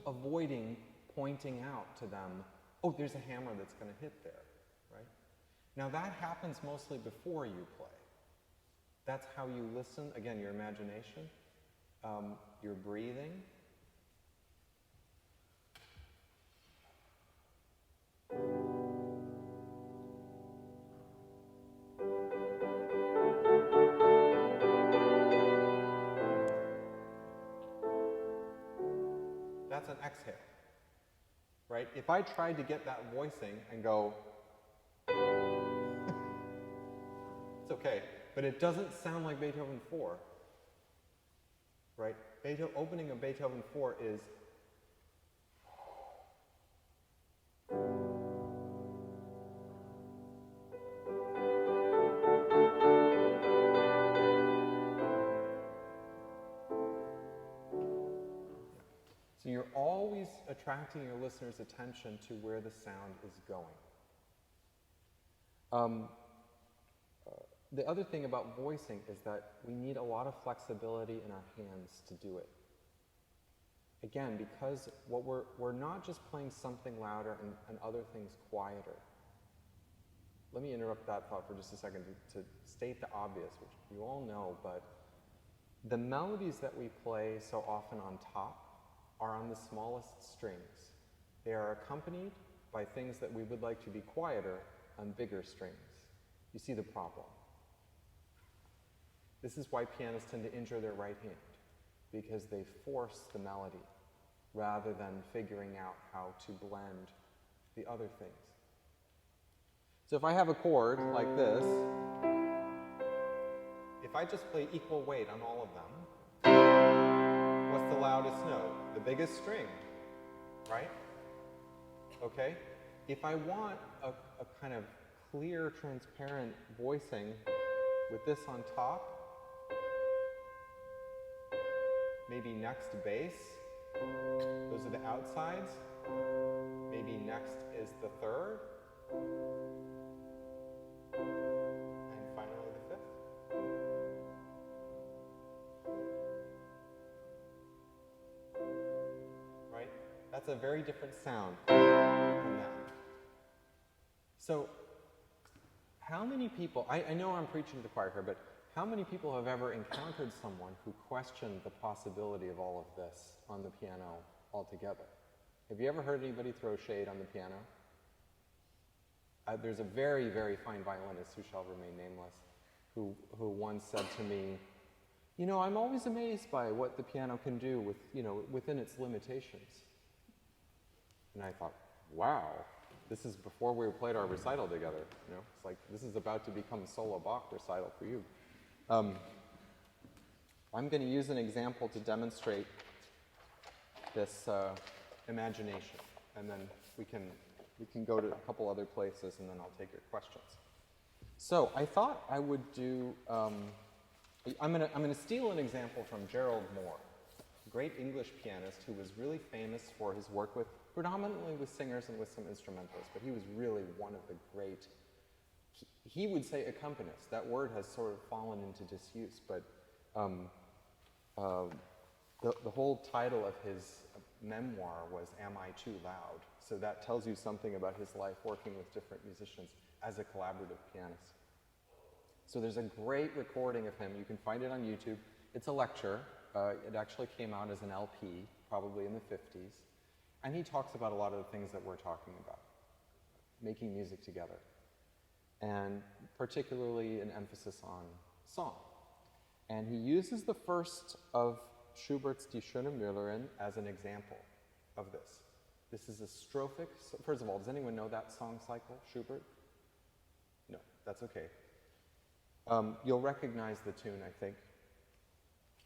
A: Avoiding pointing out to them, oh, there's a hammer that's going to hit there, right? Now that happens mostly before you play. That's how you listen. Again, your imagination, your breathing. That's an exhale, right? If I tried to get that voicing and go, it's okay, but it doesn't sound like Beethoven 4, right? Opening of Beethoven 4 is so you're always attracting your listener's attention to where the sound is going. The other thing about voicing is that we need a lot of flexibility in our hands to do it. Again, because we're not just playing something louder and other things quieter. Let me interrupt that thought for just a second to state the obvious, which you all know, but the melodies that we play so often on top are on the smallest strings. They are accompanied by things that we would like to be quieter on bigger strings. You see the problem. This is why pianists tend to injure their right hand, because they force the melody rather than figuring out how to blend the other things. So if I have a chord like this, if I just play equal weight on all of them, what's the loudest note? The biggest string, right? Okay? If I want a kind of clear, transparent voicing with this on top, maybe next bass, those are the outsides, maybe next is the third, and finally the fifth. That's a very different sound than that. So, how many people, I know I'm preaching to the choir here, but how many people have ever encountered someone who questioned the possibility of all of this on the piano altogether? Have you ever heard anybody throw shade on the piano? There's a very, very fine violinist who shall remain nameless, who once said to me, you know, I'm always amazed by what the piano can do with, you know, within its limitations. And I thought, wow, this is before we played our recital together, you know? It's like, this is about to become a solo Bach recital for you. I'm going to use an example to demonstrate this imagination, and then we can go to a couple other places, and then I'll take your questions. So I thought I would do, I'm going to steal an example from Gerald Moore, a great English pianist who was really famous for his work with, predominantly with singers and with some instrumentalists, but he was really one of the great, he would say accompanists. That word has sort of fallen into disuse, but the whole title of his memoir was Am I Too Loud? So that tells you something about his life working with different musicians as a collaborative pianist. So there's a great recording of him. You can find it on YouTube. It's a lecture. It actually came out as an LP, probably in the 50s. And he talks about a lot of the things that we're talking about, making music together, and particularly an emphasis on song. And he uses the first of Schubert's Die Schöne Müllerin as an example of this. This is a strophic. First of all, does anyone know that song cycle, Schubert? No, that's okay. You'll recognize the tune, I think.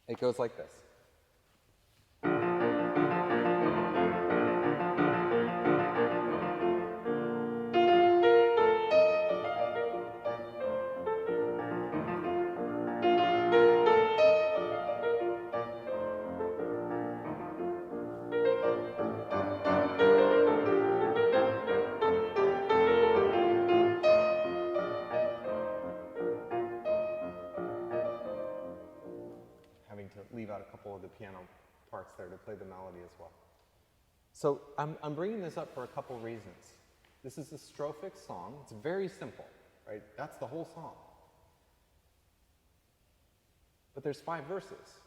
A: It goes like this. Leave out a couple of the piano parts there to play the melody as well. So I'm bringing this up for a couple reasons. This is a strophic song. It's very simple, right? That's the whole song. But there's 5 verses.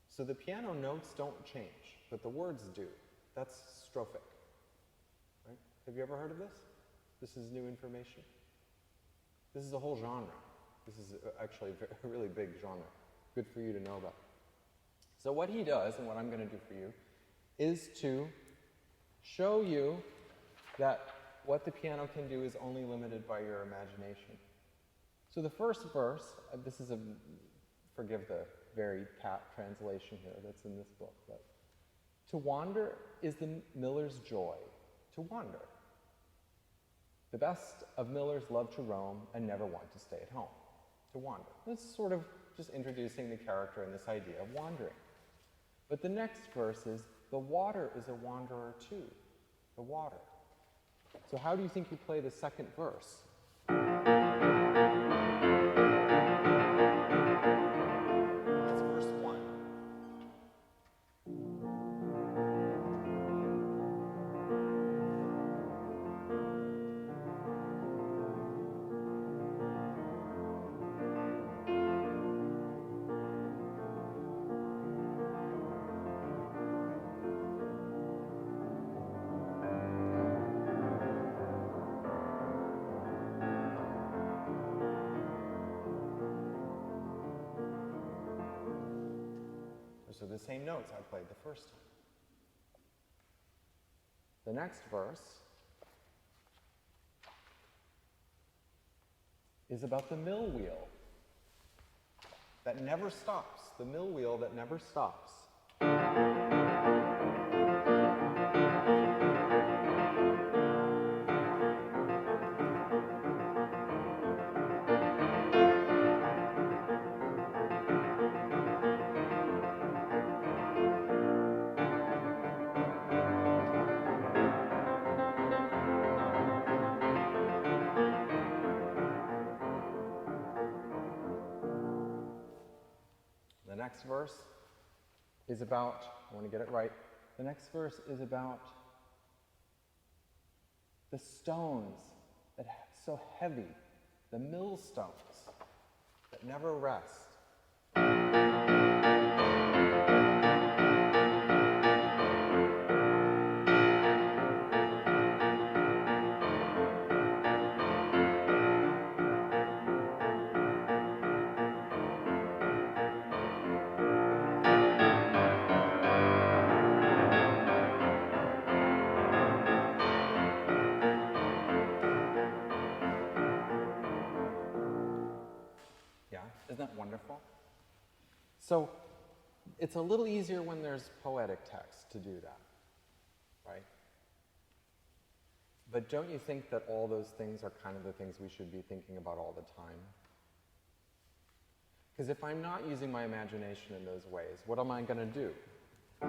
A: So the piano notes don't change, but the words do. That's strophic, right? Have you ever heard of this? This is new information. This is a whole genre. This is actually a really big genre. Good for you to know about. So what he does, and what I'm going to do for you, is to show you that what the piano can do is only limited by your imagination. So the first verse, this is forgive the very pat translation here that's in this book, but to wander is the miller's joy, to wander. The best of millers love to roam and never want to stay at home. To wander. This is sort of just introducing the character and this idea of wandering. But the next verse is, the water is a wanderer too. The water. So how do you think you play the second verse? That's verse 1. So the same notes I played the first time. The next verse is about the mill wheel that never stops, the mill wheel that never stops. The next verse is about I want to get it right. The next verse is about the stones that are so heavy, the millstones that never rest. Yeah, isn't that wonderful? So it's a little easier when there's poetic text to do that, right? But don't you think that all those things are kind of the things we should be thinking about all the time? Because if I'm not using my imagination in those ways, what am I going to do? Gee,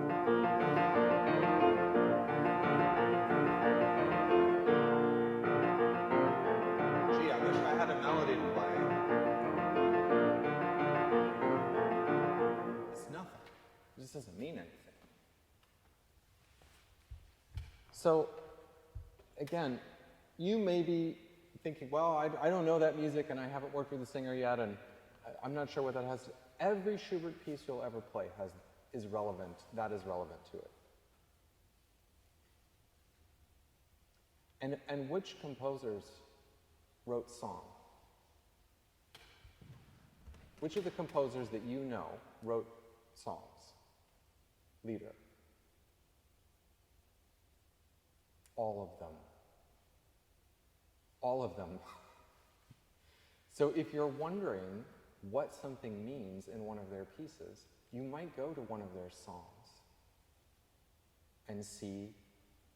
A: I wish I had a melody to play. It's nothing. It just doesn't mean anything. So, again, you may be thinking, well, I don't know that music and I haven't worked with the singer yet and I'm not sure what that has to... Every Schubert piece you'll ever play is relevant. That is relevant to it. And which composers wrote song? Which of the composers that you know wrote songs? LaDeur. All of them. All of them. So if you're wondering what something means in one of their pieces, you might go to one of their songs and see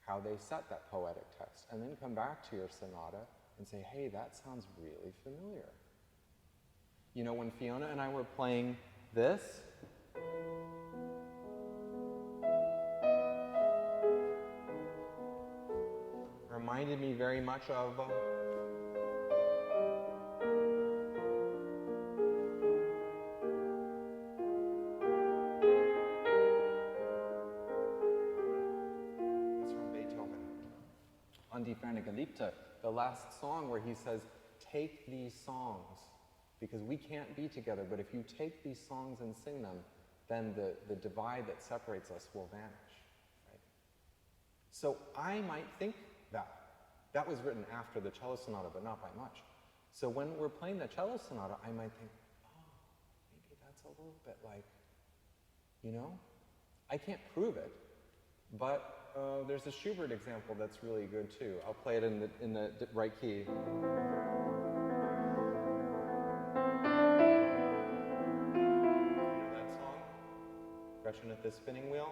A: how they set that poetic text, and then come back to your sonata and say, hey, that sounds really familiar. You know, when Fiona and I were playing this, reminded me very much of Die ferne Geliebte, the last song where he says, take these songs, because we can't be together, but if you take these songs and sing them, then the divide that separates us will vanish. Right? So I might think that. That was written after the cello sonata, but not by much. So when we're playing the cello sonata, I might think, oh, maybe that's a little bit like, you know? I can't prove it, but there's a Schubert example that's really good too. I'll play it in the right key. You know that song? Gretchen at the Spinning Wheel?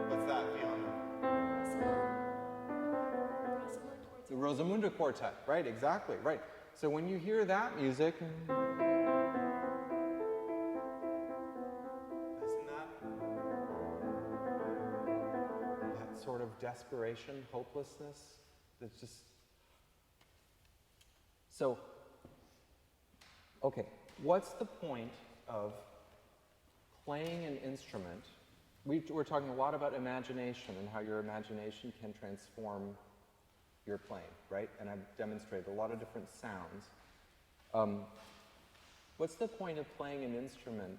A: What's that, Fiona? The Rosamunde Quartet, right, exactly, right. So when you hear that music, isn't that sort of desperation, hopelessness, that's just... So, okay, what's the point of playing an instrument? We're talking a lot about imagination and how your imagination can transform your playing, right? And I've demonstrated a lot of different sounds. What's the point of playing an instrument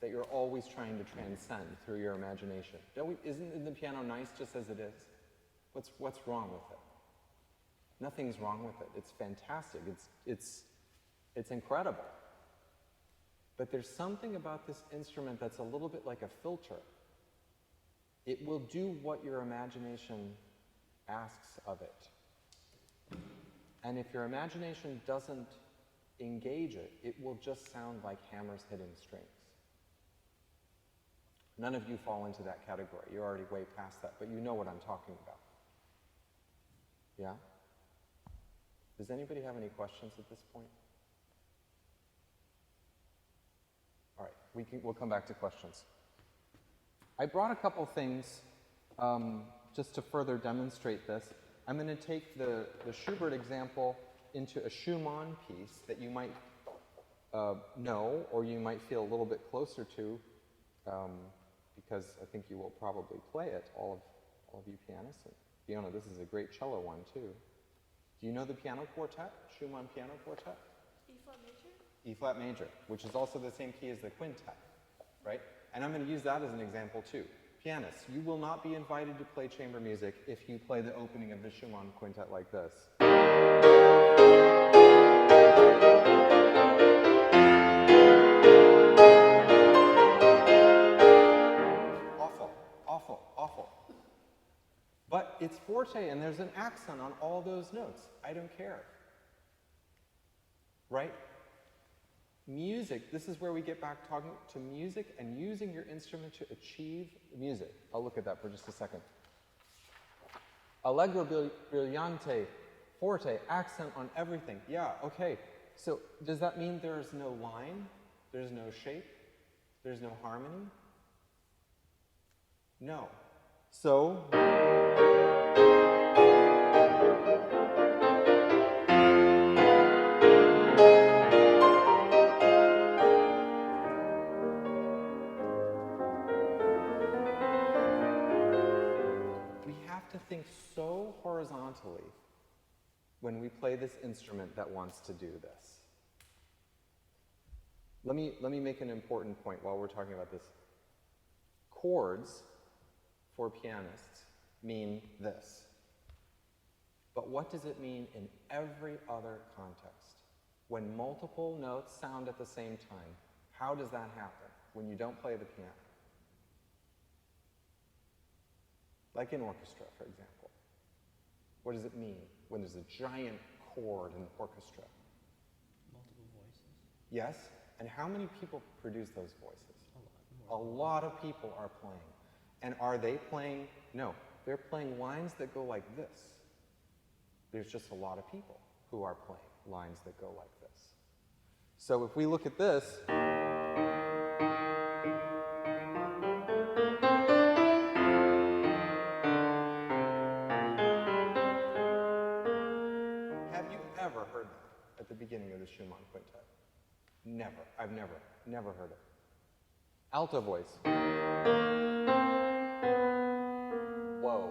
A: that you're always trying to transcend through your imagination? Isn't the piano nice just as it is? What's wrong with it? Nothing's wrong with it. It's fantastic. It's incredible. But there's something about this instrument that's a little bit like a filter. It will do what your imagination asks of it. And if your imagination doesn't engage it, it will just sound like hammers hitting strings. None of you fall into that category. You're already way past that, but you know what I'm talking about. Yeah? Does anybody have any questions at this point? All right, we'll come back to questions. I brought a couple things just to further demonstrate this. I'm going to take the Schubert example into a Schumann piece that you might know, or you might feel a little bit closer to, because I think you will probably play it, all of you pianists. And Fiona, this is a great cello one, too. Do you know the piano quartet, Schumann piano quartet?
B: E-flat major?
A: E-flat major, which is also the same key as the quintet, right? And I'm going to use that as an example, too. Pianists, you will not be invited to play chamber music if you play the opening of the Schumann quintet like this. Awful, awful, awful. But it's forte, and there's an accent on all those notes. I don't care. Right? Music, this is where we get back talking to music and using your instrument to achieve music. I'll look at that for just a second. Allegro brillante, forte, accent on everything. Yeah, okay. So does that mean there's no line? There's no shape? There's no harmony? No. So to think so horizontally when we play this instrument that wants to do this. Let me make an important point while we're talking about this. Chords for pianists mean this. But what does it mean in every other context? When multiple notes sound at the same time, how does that happen when you don't play the piano? Like in orchestra, for example. What does it mean when there's a giant chord in orchestra?
D: Multiple voices.
A: Yes? And how many people produce those voices?
D: A lot.
A: A lot of people are playing. And are they playing? No. They're playing lines that go like this. There's just a lot of people who are playing lines that go like this. So if we look at this, at the beginning of the Schumann quintet? Never. I've never heard it. Alto voice. Whoa.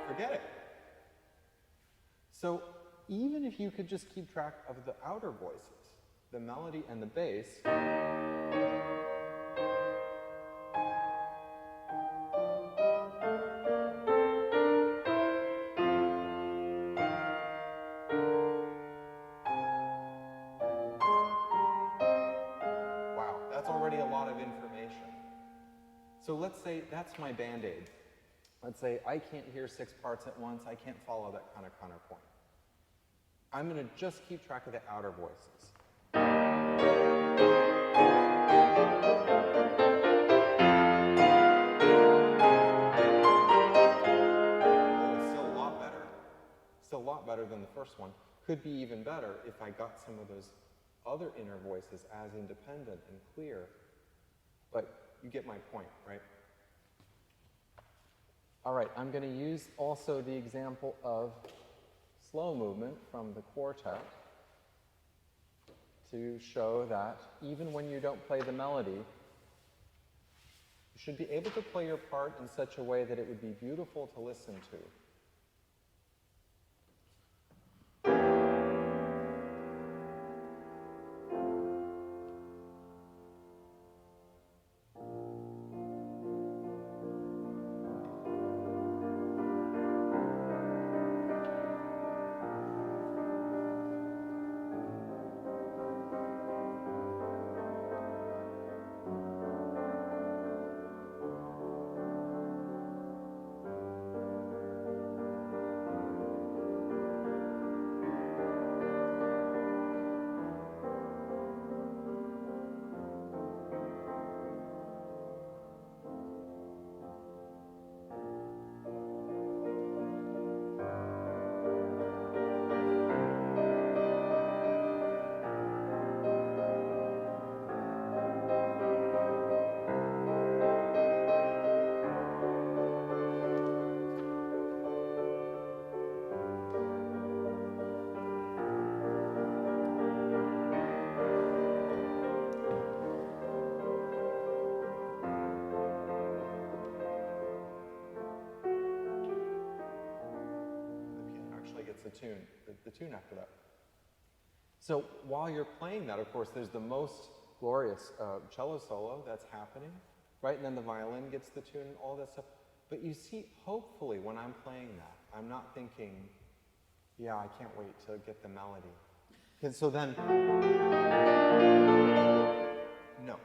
A: Forget it. So even if you could just keep track of the outer voices, the melody and the bass, wow, that's already a lot of information. So let's say that's my Band-Aid. Let's say I can't hear 6 parts at once, I can't follow that kind of counterpoint. I'm going to just keep track of the outer voices. Still a lot better than the first one. Could be even better if I got some of those other inner voices as independent and clear. But you get my point, right? All right, I'm going to use also the example of slow movement from the quartet to show that even when you don't play the melody, you should be able to play your part in such a way that it would be beautiful to listen to. gets the tune after that. So while you're playing that, of course, there's the most glorious cello solo that's happening, right? And then the violin gets the tune and all that stuff. But you see, hopefully, when I'm playing that, I'm not thinking, yeah, I can't wait to get the melody. And so then, no.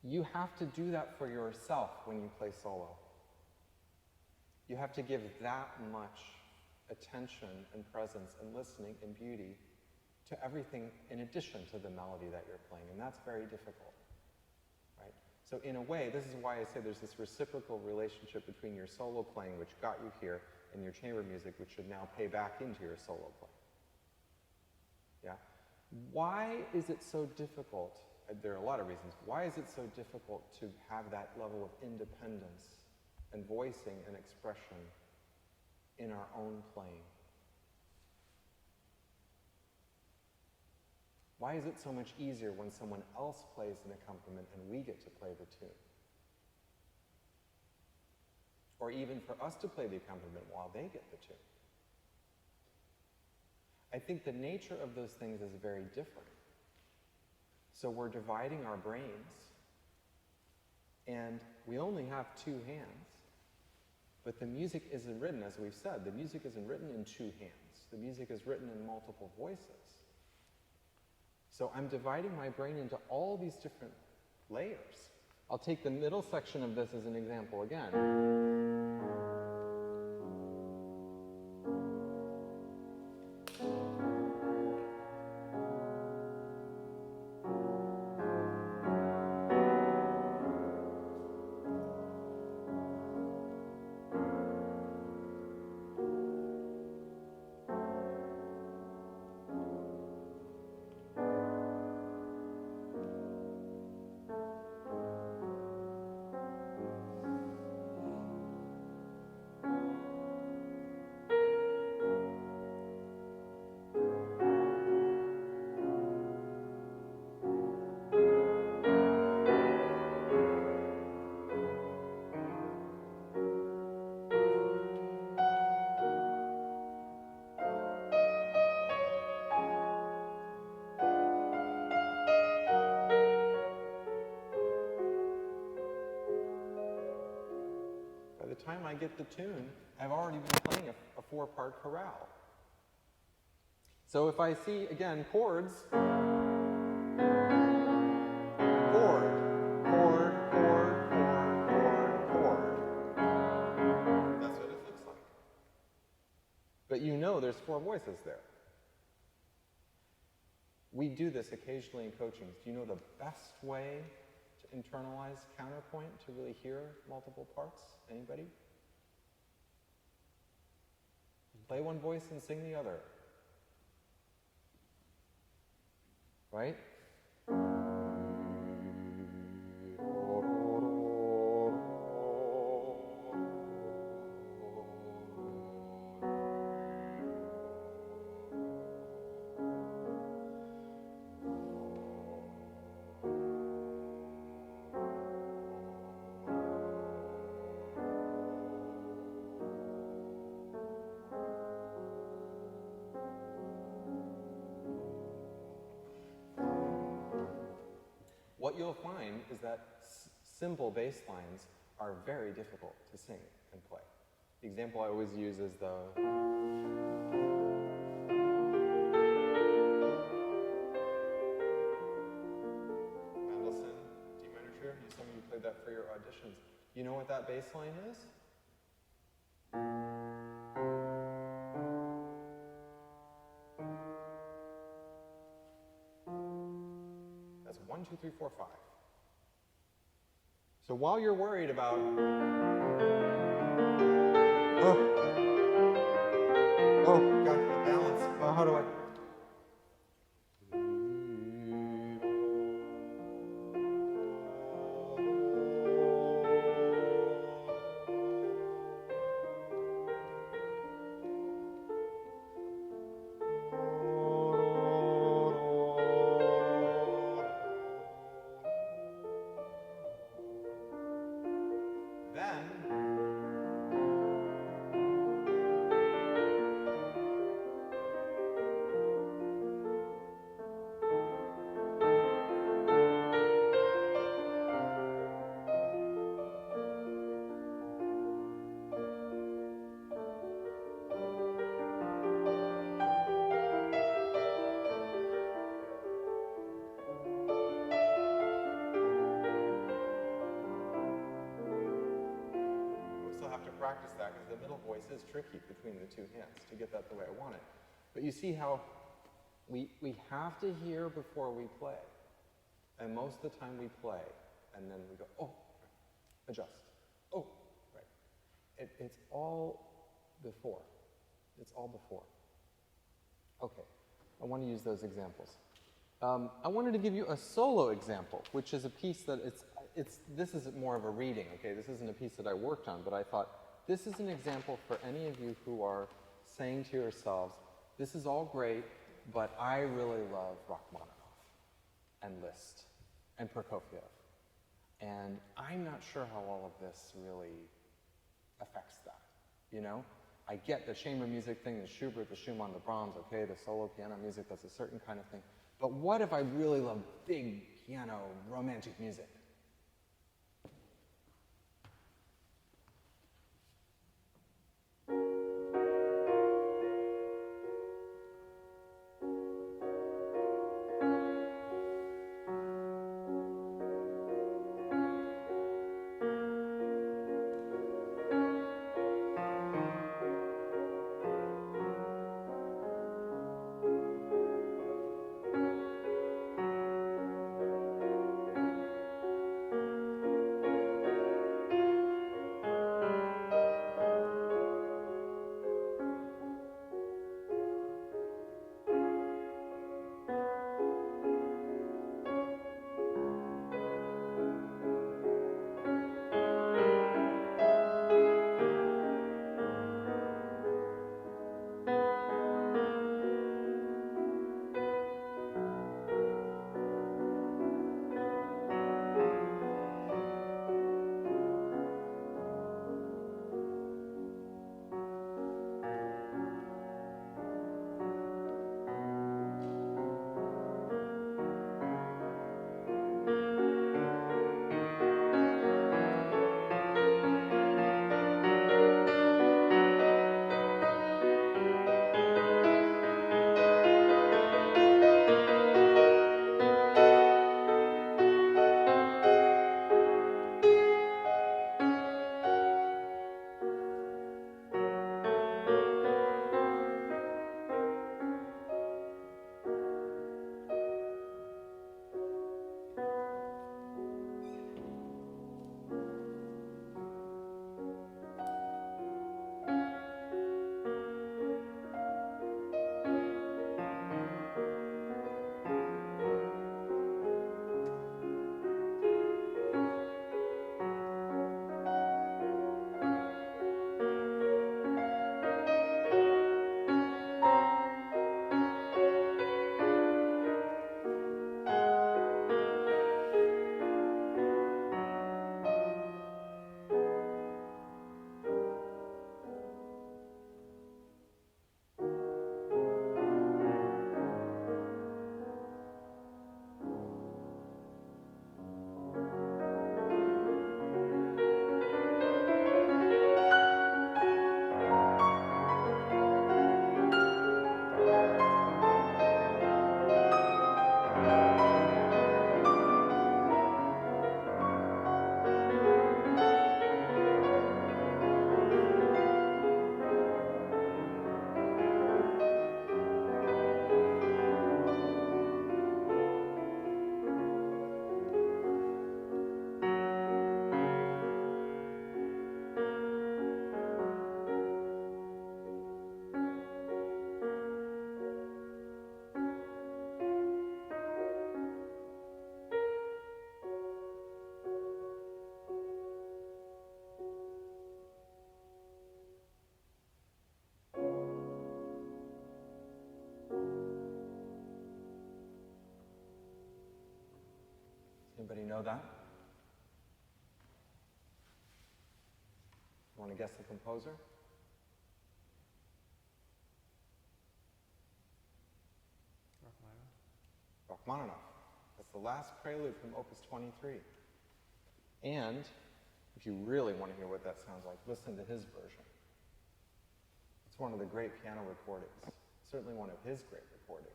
A: You have to do that for yourself when you play solo. You have to give that much attention and presence and listening and beauty to everything in addition to the melody that you're playing, and that's very difficult, right? So in a way, this is why I say there's this reciprocal relationship between your solo playing, which got you here, and your chamber music, which should now pay back into your solo playing. Yeah? Why is it so difficult? There are a lot of reasons. Why is it so difficult to have that level of independence and voicing and expression in our own playing? Why is it so much easier when someone else plays an accompaniment and we get to play the tune? Or even for us to play the accompaniment while they get the tune? I think the nature of those things is very different. So we're dividing our brains, and we only have two hands, but the music isn't written, as we've said, the music isn't written in two hands. The music is written in multiple voices. So I'm dividing my brain into all these different layers. I'll take the middle section of this as an example again. By the time I get the tune, I've already been playing a four-part chorale. So if I see, again, chords, chord, chord, chord, chord, chord, chord. That's what it looks like. But you know there's four voices there. We do this occasionally in coaching. Do you know the best way to internalize counterpoint, to really hear multiple parts? Anybody? Play one voice and sing the other. Right? What you'll find is that simple bass lines are very difficult to sing and play. The example I always use is the... Mendelssohn, D minor trio. Some of you played that for your auditions. You know what that bass line is? That's 1, 2, 3, 4, 5. So while you're worried about, got the balance. How do I? Then have to practice that because the middle voice is tricky between the two hands to get that the way I want it. But you see how we have to hear before we play. And most of the time we play, and then we go, oh, adjust. Oh, right. It's all before. It's all before. Okay, I want to use those examples. I wanted to give you a solo example, which is a piece that this is more of a reading, okay? This isn't a piece that I worked on, but I thought this is an example for any of you who are saying to yourselves, this is all great, but I really love Rachmaninoff and Liszt and Prokofiev. And I'm not sure how all of this really affects that, you know? I get the chamber music thing, the Schubert, the Schumann, the Brahms, okay, the solo piano music, that's a certain kind of thing. But what if I really love big piano, romantic music? Anybody know that? Want to guess the composer? Rachmaninoff. That's the last prelude from Opus 23. And if you really want to hear what that sounds like, listen to his version. It's one of the great piano recordings, certainly one of his great recordings.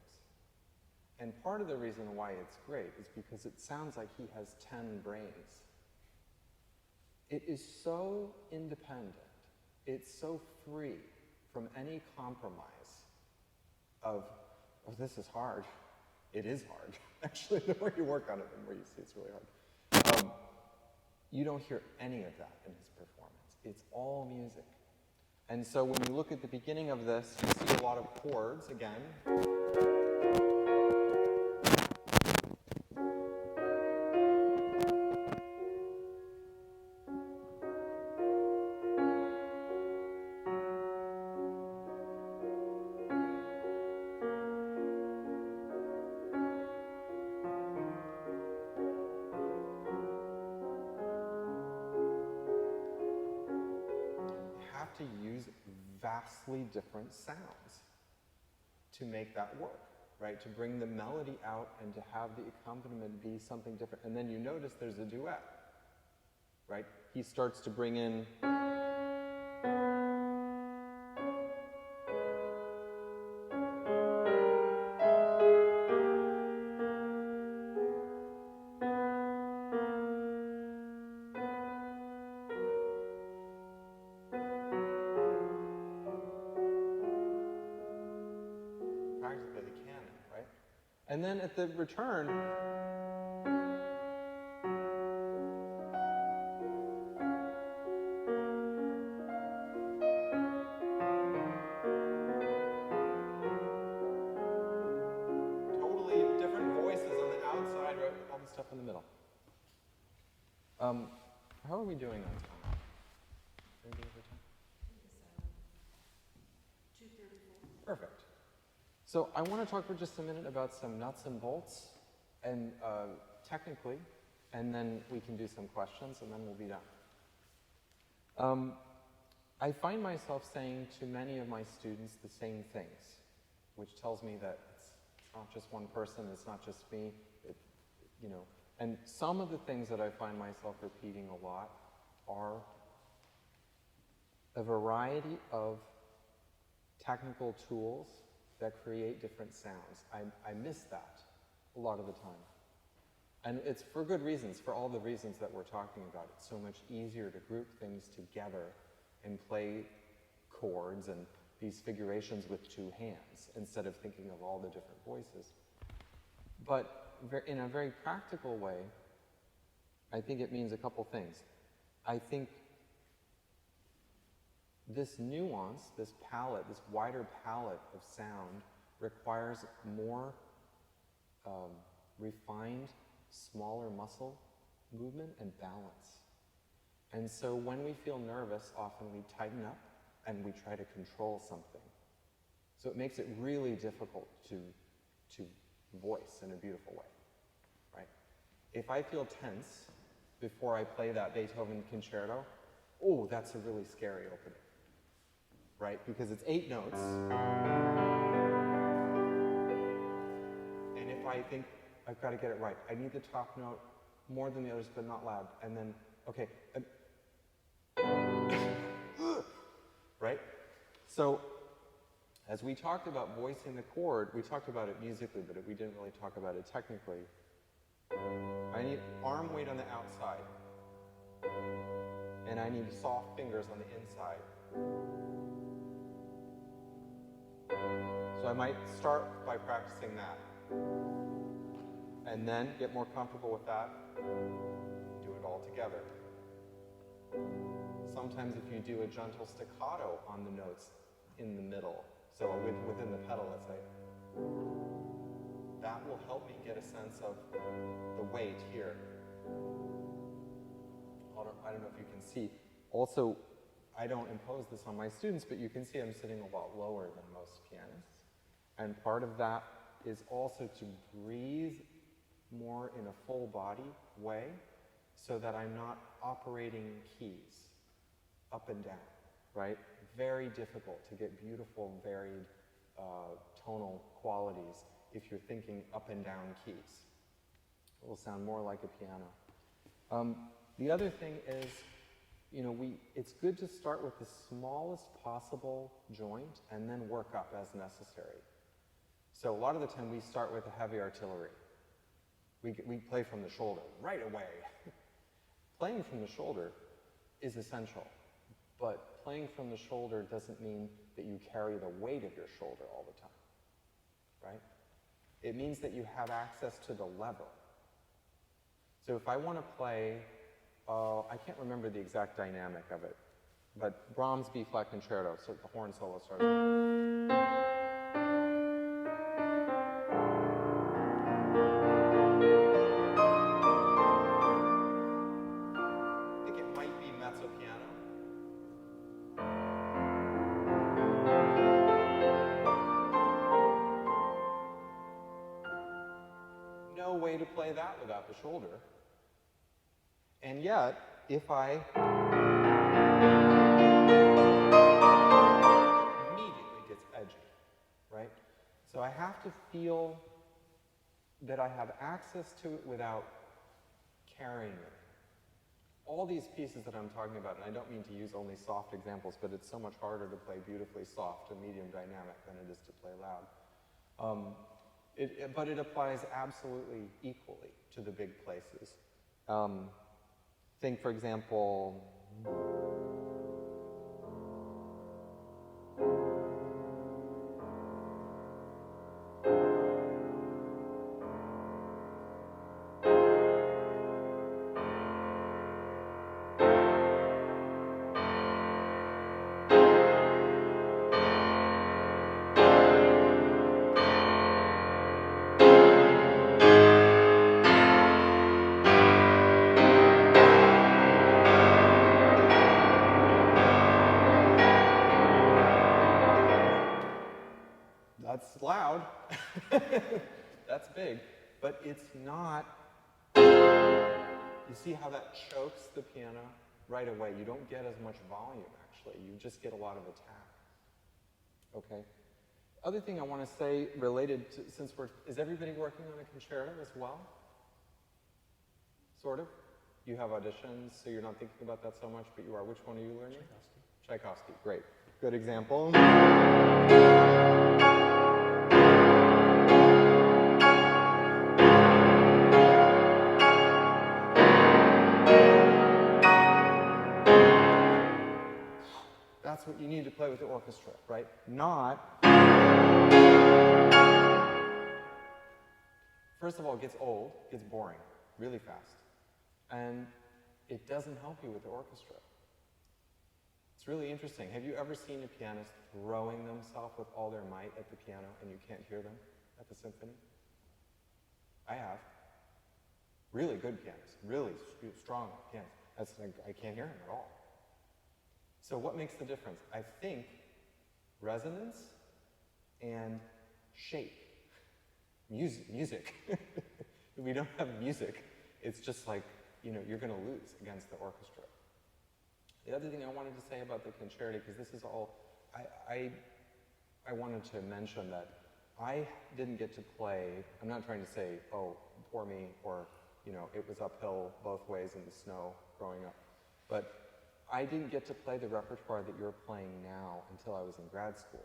A: And part of the reason why it's great is because it sounds like he has 10 brains. it is so independent. It's so free from any compromise of, oh, this is hard. It is hard. Actually, the more you work on it, the more you see it's really hard. You don't hear any of that in his performance. It's all music. And so when you look at the beginning of this, you see a lot of chords again. To use vastly different sounds to make that work, right? To bring the melody out and to have the accompaniment be something different. And then you notice there's a duet, right? He starts to bring in practically the canon, right? And then at the return, totally different voices on the outside, right? All the stuff in the middle. How are we doing on time? Anything over time?
B: 2:34.
A: Perfect. So I want to talk for just a minute about some nuts and bolts, and technically, and then we can do some questions, and then we'll be done. I find myself saying to many of my students the same things, which tells me that it's not just one person, it's not just me, and some of the things that I find myself repeating a lot are a variety of technical tools that create different sounds. I miss that a lot of the time. And it's for good reasons, for all the reasons that we're talking about. It's so much easier to group things together and play chords and these figurations with two hands instead of thinking of all the different voices. But in a very practical way, I think it means a couple things. I think this nuance, this palette, this wider palette of sound requires more refined, smaller muscle movement and balance. And so when we feel nervous, often we tighten up and we try to control something. So it makes it really difficult to voice in a beautiful way, right? If I feel tense before I play that Beethoven concerto, oh, that's a really scary opening, right? Because it's 8 notes. And if I think I've got to get it right, I need the top note more than the others, but not loud. And then, okay. Right? So, as we talked about voicing the chord, we talked about it musically, but we didn't really talk about it technically. I need arm weight on the outside. And I need soft fingers on the inside. So I might start by practicing that. And then get more comfortable with that. Do it all together. Sometimes if you do a gentle staccato on the notes in the middle, so within the pedal, let's say, that will help me get a sense of the weight here. I don't know if you can see. Also, I don't impose this on my students, but you can see I'm sitting a lot lower than most pianists. And part of that is also to breathe more in a full body way so that I'm not operating keys up and down, right? Very difficult to get beautiful, varied tonal qualities if you're thinking up and down keys. It will sound more like a piano. The other thing is, it's good to start with the smallest possible joint and then work up as necessary. So a lot of the time we start with a heavy artillery. We play from the shoulder right away. Playing from the shoulder is essential. But playing from the shoulder doesn't mean that you carry the weight of your shoulder all the time, right? It means that you have access to the lever. So if I want to play, I can't remember the exact dynamic of it, but Brahms B-flat concerto, so the horn solo starts. I think it might be mezzo piano. No way to play that without the shoulder. And yet, if I immediately gets edgy, right? So I have to feel that I have access to it without carrying it. All these pieces that I'm talking about, and I don't mean to use only soft examples, but it's so much harder to play beautifully soft and medium dynamic than it is to play loud. But it applies absolutely equally to the big places. Think, for example, that's loud. That's big. But it's not. You see how that chokes the piano right away? You don't get as much volume, actually. You just get a lot of attack. Okay? Other thing I want to say related to, is everybody working on a concerto as well? Sort of? You have auditions, so you're not thinking about that so much, but you are. Which one are you learning? Tchaikovsky. Great. Good example. That's what you need to play with the orchestra, right? Not. First of all, it gets old, gets boring, really fast. And it doesn't help you with the orchestra. It's really interesting. Have you ever seen a pianist throwing themselves with all their might at the piano and you can't hear them at the symphony? I have. Really good pianists, really strong pianists. That's like, I can't hear him at all. So what makes the difference? I think resonance and shape. Music. If we don't have music, it's just like, you know, you're going to lose against the orchestra. The other thing I wanted to say about the concerti, because this is all, I wanted to mention that I didn't get to play, I'm not trying to say, oh, poor me, or, you know, it was uphill both ways in the snow growing up. But I didn't get to play the repertoire that you're playing now until I was in grad school.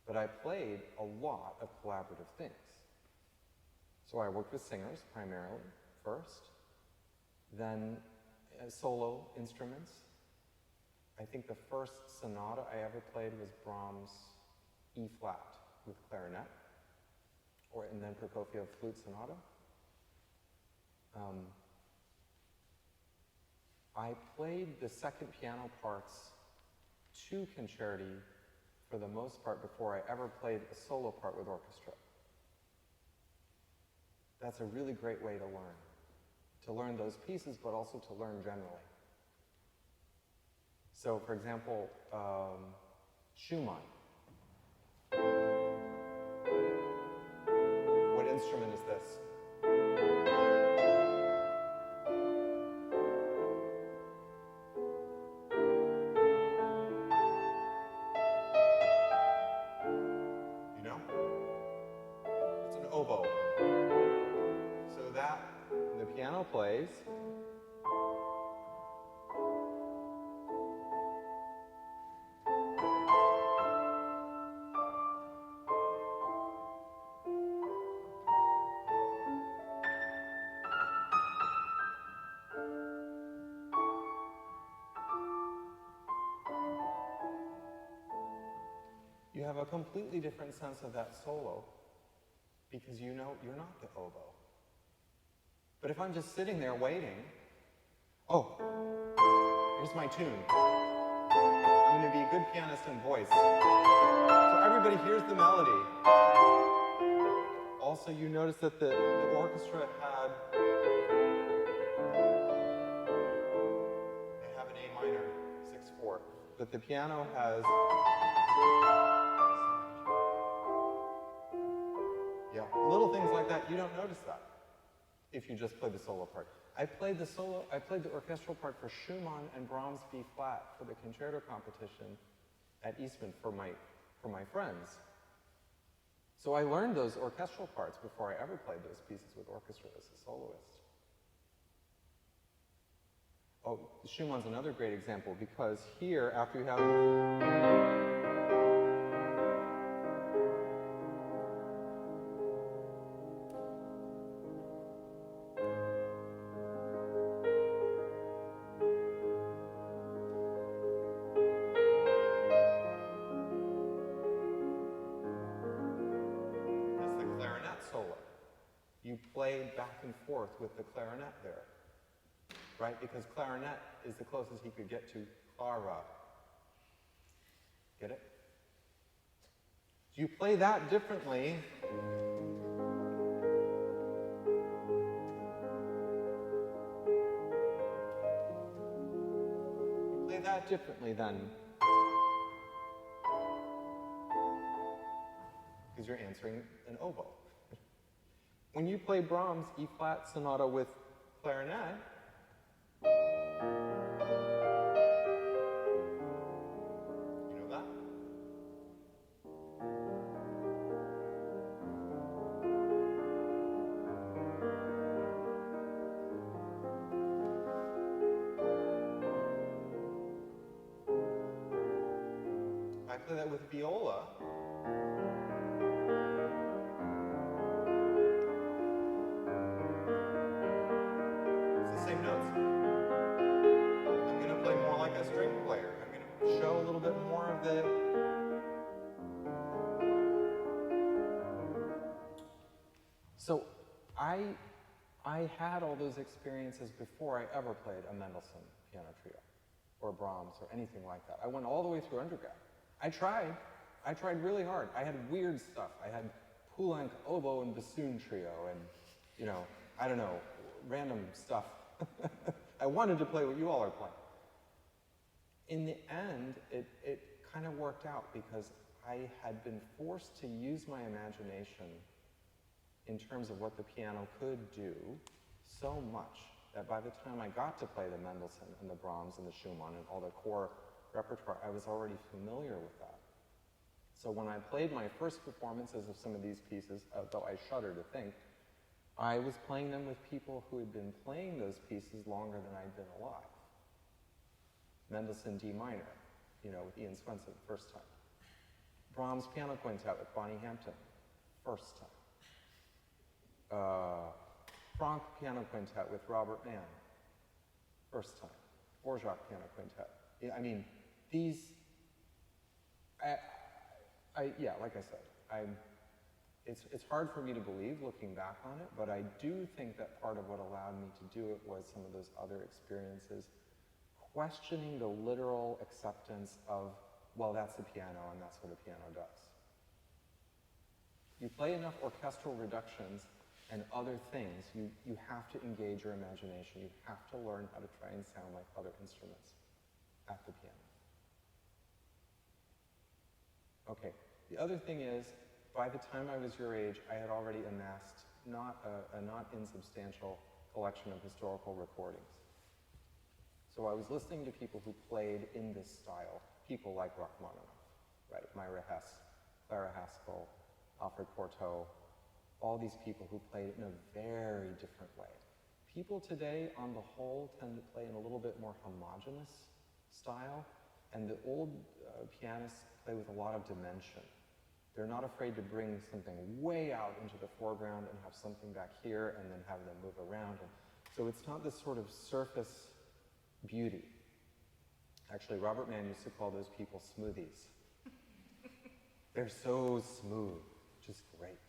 A: But I played a lot of collaborative things. So I worked with singers primarily first, then solo instruments. I think the first sonata I ever played was Brahms' E-flat with clarinet, and then Prokofiev flute sonata. I played the second piano parts to concerti for the most part before I ever played a solo part with orchestra. That's a really great way to learn those pieces, but also to learn generally. So, for example, Schumann. What instrument is this? You know? It's an oboe. So that, the piano plays. have a completely different sense of that solo because you know you're not the oboe. But if I'm just sitting there waiting, oh, here's my tune. I'm going to be a good pianist in voice. So everybody hears the melody. Also, you notice that the orchestra had, they have an A minor, 6/4, but the piano has, yeah, little things like that, you don't notice that if you just play the solo part. I played the orchestral part for Schumann and Brahms B flat for the concerto competition at Eastman for my friends. So I learned those orchestral parts before I ever played those pieces with orchestra as a soloist. Oh, Schumann's another great example because here, after you have solo. You played back and forth with the clarinet there, right? Because clarinet is the closest he could get to clara. Get it? You play that differently. You play that differently than, because you're answering an oboe. When you play Brahms' E-flat sonata with clarinet, you know that? I play that with viola. Same notes. I'm going to play more like a string player. I'm going to show a little bit more of the... So I had all those experiences before I ever played a Mendelssohn piano trio or Brahms or anything like that. I went all the way through undergrad. I tried really hard. I had weird stuff. I had Poulenc oboe and bassoon trio and, you know, I don't know, random stuff. I wanted to play what you all are playing. In the end, it kind of worked out because I had been forced to use my imagination in terms of what the piano could do so much that by the time I got to play the Mendelssohn and the Brahms and the Schumann and all the core repertoire, I was already familiar with that. So when I played my first performances of some of these pieces, though I shudder to think, I was playing them with people who had been playing those pieces longer than I'd been alive. Mendelssohn D minor, you know, with Ian Swenson, first time. Brahms piano quintet with Bonnie Hampton, first time. Franck piano quintet with Robert Mann, first time. Dvorak piano quintet. I mean, these, yeah, like I said, it's hard for me to believe looking back on it, but I do think that part of what allowed me to do it was some of those other experiences, questioning the literal acceptance of, well, that's the piano and that's what a piano does. You play enough orchestral reductions and other things, you have to engage your imagination. You have to learn how to try and sound like other instruments at the piano. Okay, the other thing is, by the time I was your age, I had already amassed a not insubstantial collection of historical recordings. So I was listening to people who played in this style, people like Rachmaninoff, right? Myra Hess, Clara Haskell, Alfred Cortot, all these people who played in a very different way. People today, on the whole, tend to play in a little bit more homogeneous style, and the old pianists play with a lot of dimension. They're not afraid to bring something way out into the foreground and have something back here and then have them move around. And so it's not this sort of surface beauty. Actually, Robert Mann used to call those people smoothies. They're so smooth, which is great.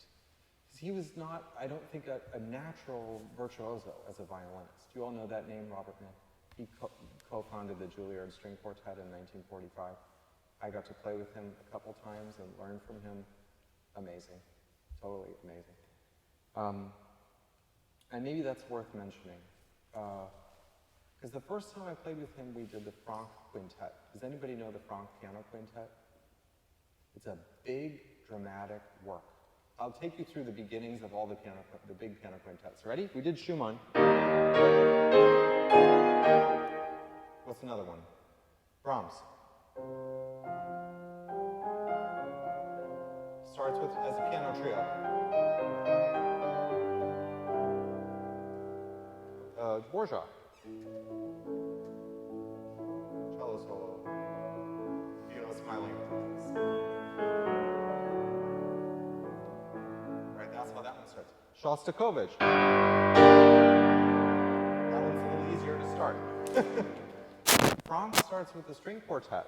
A: Because he was not, I don't think, a natural virtuoso as a violinist. You all know that name, Robert Mill? He co-founded the Juilliard String Quartet in 1945. I got to play with him a couple times and learn from him. Amazing, totally amazing. And maybe that's worth mentioning. Because the first time I played with him, we did the Franck Quintet. Does anybody know the Franck Piano Quintet? It's a big, dramatic work. I'll take you through the beginnings of all the big piano quintets. Ready? We did Schumann. What's another one? Brahms. Starts with as a piano trio. Dvorak. Cello solo. Smiling. Right, that's how that one starts. Shostakovich. That one's a little easier to start. Franck starts with the string quartet.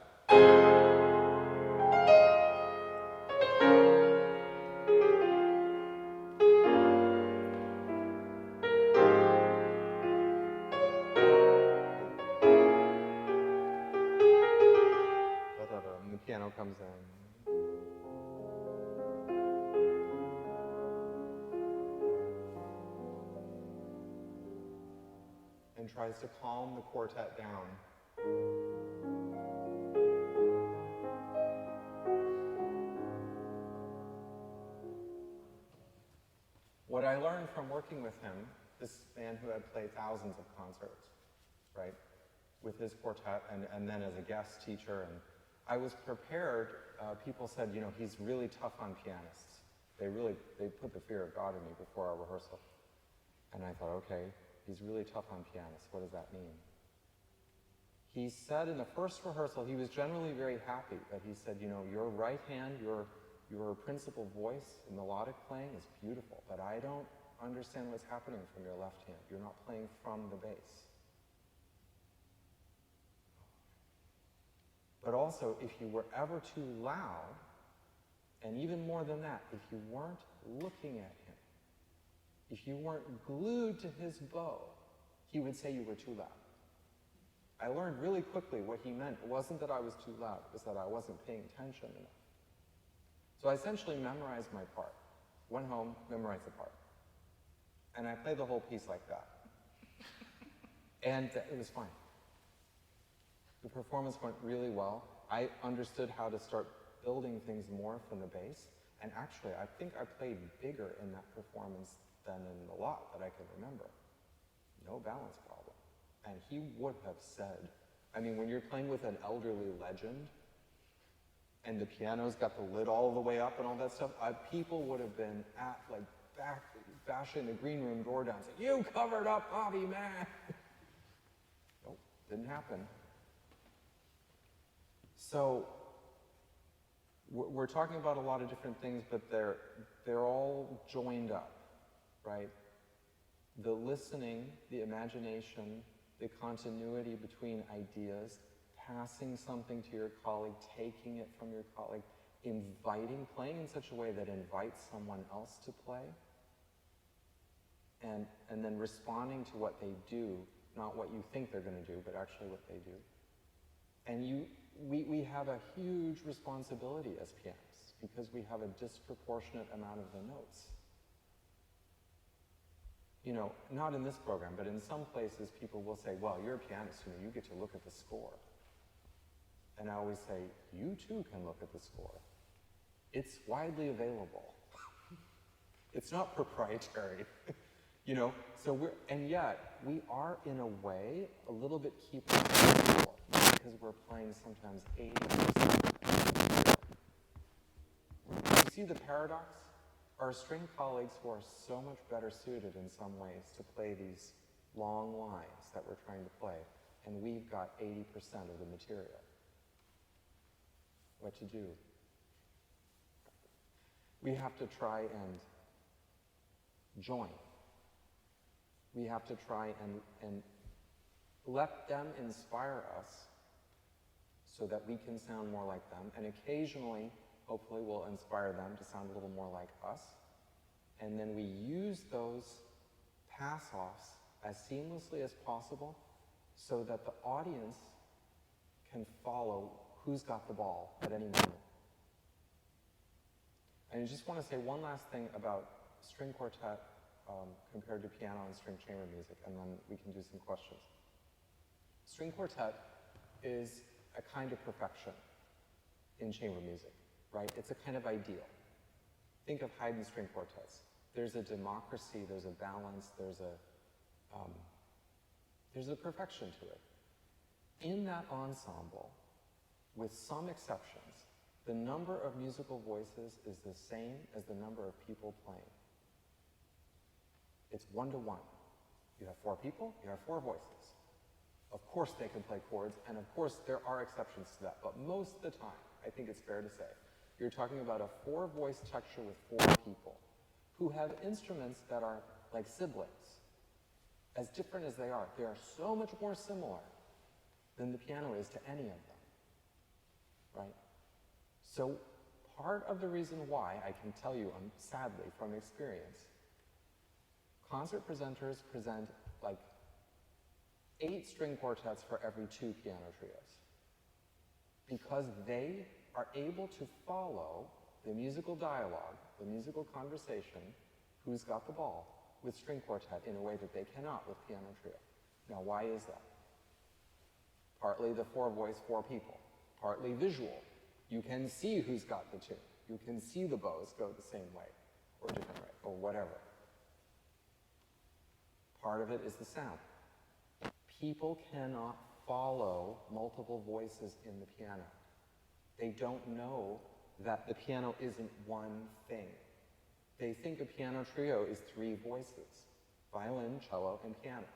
A: And the piano comes in. And tries to calm the quartet down. What I learned from working with him, this man who had played thousands of concerts, right, with his quartet and then as a guest teacher, and I was prepared. People said, you know, he's really tough on pianists. They put the fear of God in me before our rehearsal. And I thought, okay, he's really tough on pianists. What does that mean? He said in the first rehearsal, he was generally very happy, but he said, you know, your right hand, your principal voice in melodic playing is beautiful, but I don't understand what's happening from your left hand. You're not playing from the bass. But also, if you were ever too loud, and even more than that, if you weren't looking at him, if you weren't glued to his bow, he would say you were too loud. I learned really quickly what he meant. It wasn't that I was too loud, it was that I wasn't paying attention enough. So I essentially memorized my part. Went home, memorized the part. And I played the whole piece like that. And it was fine. The performance went really well. I understood how to start building things more from the bass. And actually, I think I played bigger in that performance than in the lot that I can remember. No balance problem. And he would have said, I mean, when you're playing with an elderly legend, and the piano's got the lid all the way up and all that stuff, people would have been bashing the green room door down, saying, you covered up Bobby, man. Nope, didn't happen. So we're talking about a lot of different things, but they're all joined up, right? The listening, the imagination, the continuity between ideas, passing something to your colleague, taking it from your colleague, playing in such a way that invites someone else to play, and then responding to what they do, not what you think they're going to do, but actually what they do. And we have a huge responsibility as pianists because we have a disproportionate amount of the notes. You know, not in this program, but in some places people will say, well, you're a pianist, you know, you get to look at the score. And I always say, you too can look at the score. It's widely available. It's not proprietary, you know? And yet, we are in a way a little bit keeping the score because we're playing sometimes 80%. You see the paradox? Our string colleagues who are so much better suited in some ways to play these long lines that we're trying to play, and we've got 80% of the material. What to do? We have to try and join. We have to try and let them inspire us so that we can sound more like them. And occasionally, hopefully will inspire them to sound a little more like us. And then we use those pass-offs as seamlessly as possible so that the audience can follow who's got the ball at any moment. And I just want to say one last thing about string quartet compared to piano and string chamber music, and then we can do some questions. String quartet is a kind of perfection in chamber music, right? It's a kind of ideal. Think of Haydn string quartets. There's a democracy, there's a balance, there's a perfection to it. In that ensemble, with some exceptions, the number of musical voices is the same as the number of people playing. It's 1 to 1. You have 4 people, you have 4 voices. Of course they can play chords, and of course there are exceptions to that, but most of the time, I think it's fair to say, you're talking about a 4-voice texture with 4 people who have instruments that are like siblings. As different as they are so much more similar than the piano is to any of them, right? So part of the reason why, I can tell you, sadly, from experience, concert presenters present like 8 string quartets for every 2 piano trios, because they are able to follow the musical dialogue, the musical conversation, who's got the ball, with string quartet in a way that they cannot with piano trio. Now, why is that? Partly the 4-voice, 4 people, partly visual. You can see who's got the tune. You can see the bows go the same way, or different way, or whatever. Part of it is the sound. People cannot follow multiple voices in the piano. They don't know that the piano isn't one thing. They think a piano trio is 3 voices, violin, cello, and piano.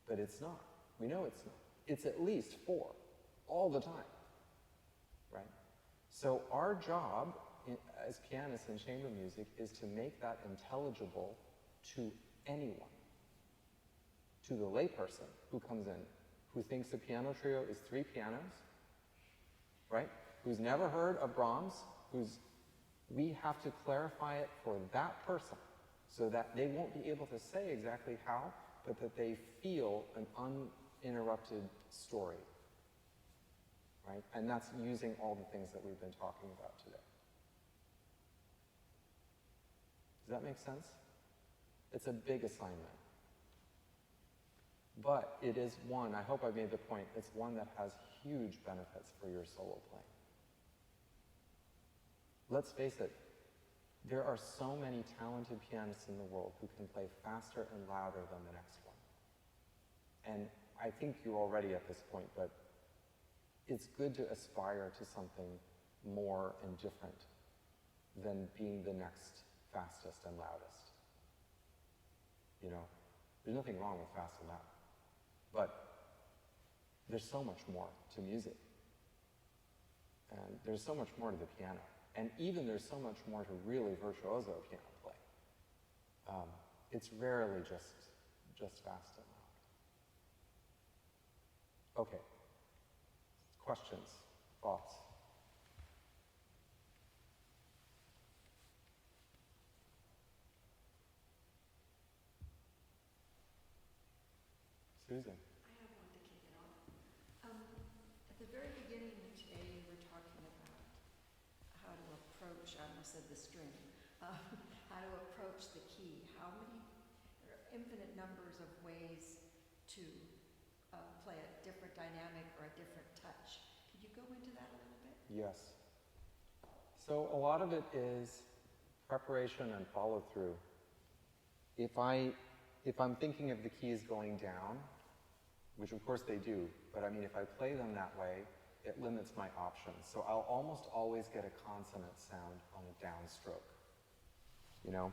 A: But it's not. We know it's not. It's at least 4, all the time, right? So our job as pianists in chamber music is to make that intelligible to anyone, to the layperson who comes in, who thinks a piano trio is 3 pianos, right? Who's never heard of Brahms, we have to clarify it for that person so that they won't be able to say exactly how, but that they feel an uninterrupted story, right? And that's using all the things that we've been talking about today. Does that make sense? It's a big assignment. But it is one, I hope I made the point, it's one that has huge benefits for your solo playing. Let's face it, there are so many talented pianists in the world who can play faster and louder than the next one. And I think you're already at this point, but it's good to aspire to something more and different than being the next fastest and loudest. You know, there's nothing wrong with fast and loud, but there's so much more to music. And there's so much more to the piano. And even there's so much more to really virtuoso piano playing. It's rarely just fast and loud. Okay. Questions? Thoughts? Susan?
C: I have one to kick it off. At the very beginning of today, you were talking about how to approach, I almost said the string, how to approach the key. There are infinite numbers of ways to play a different dynamic or a different touch. Could you go into that a little bit?
A: Yes. So a lot of it is preparation and follow through. If I'm thinking of the keys going down, which of course they do, but I mean if I play them that way, it limits my options. So I'll almost always get a consonant sound on a downstroke. You know?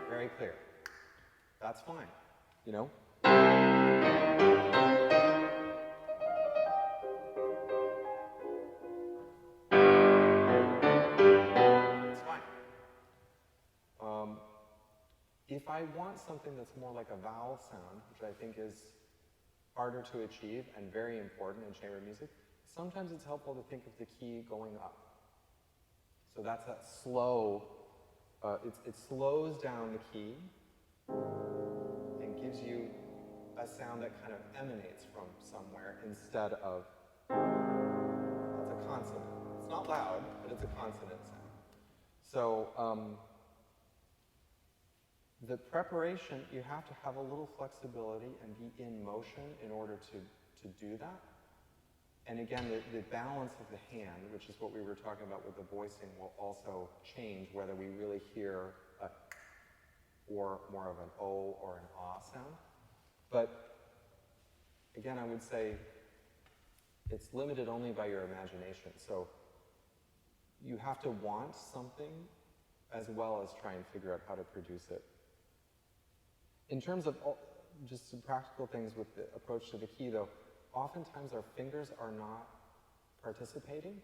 A: Very clear. That's fine. You know? It's fine. If I want something that's more like a vowel sound, which I think is harder to achieve and very important in chamber music, sometimes it's helpful to think of the key going up. So that's that slow, it slows down the key and gives you a sound that kind of emanates from somewhere instead of, that's a consonant. It's not loud, but it's a consonant sound. So the preparation, you have to have a little flexibility and be in motion in order to do that. And again, the balance of the hand, which is what we were talking about with the voicing, will also change whether we really hear a or more of an O or an ah sound. But again, I would say it's limited only by your imagination. So you have to want something as well as try and figure out how to produce it. In terms of just some practical things with the approach to the key, though, oftentimes our fingers are not participating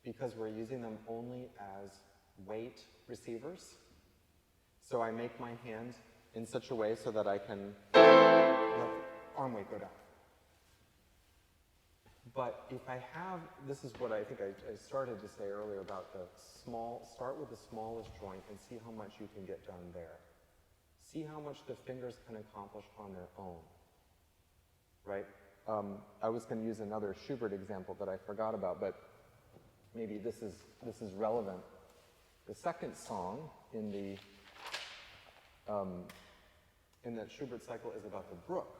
A: because we're using them only as weight receivers. So I make my hand in such a way so that I can let arm weight go down. But if I have, this is what I think I started to say earlier about the start with the smallest joint and see how much you can get done there. See how much the fingers can accomplish on their own, right? I was going to use another Schubert example that I forgot about, but maybe this is relevant. The second song in that Schubert cycle is about the brook.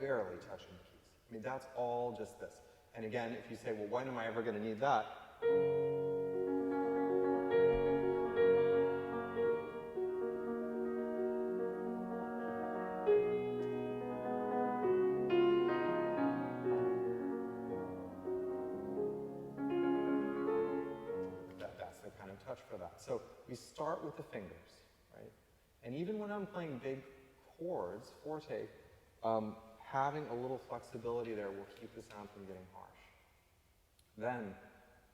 A: Barely touching the keys. I mean, that's all just this. And again, if you say, well, when am I ever going to need that? That's the kind of touch for that. So we start with the fingers, right? And even when I'm playing big chords, forte, having a little flexibility there will keep the sound from getting harsh. Then,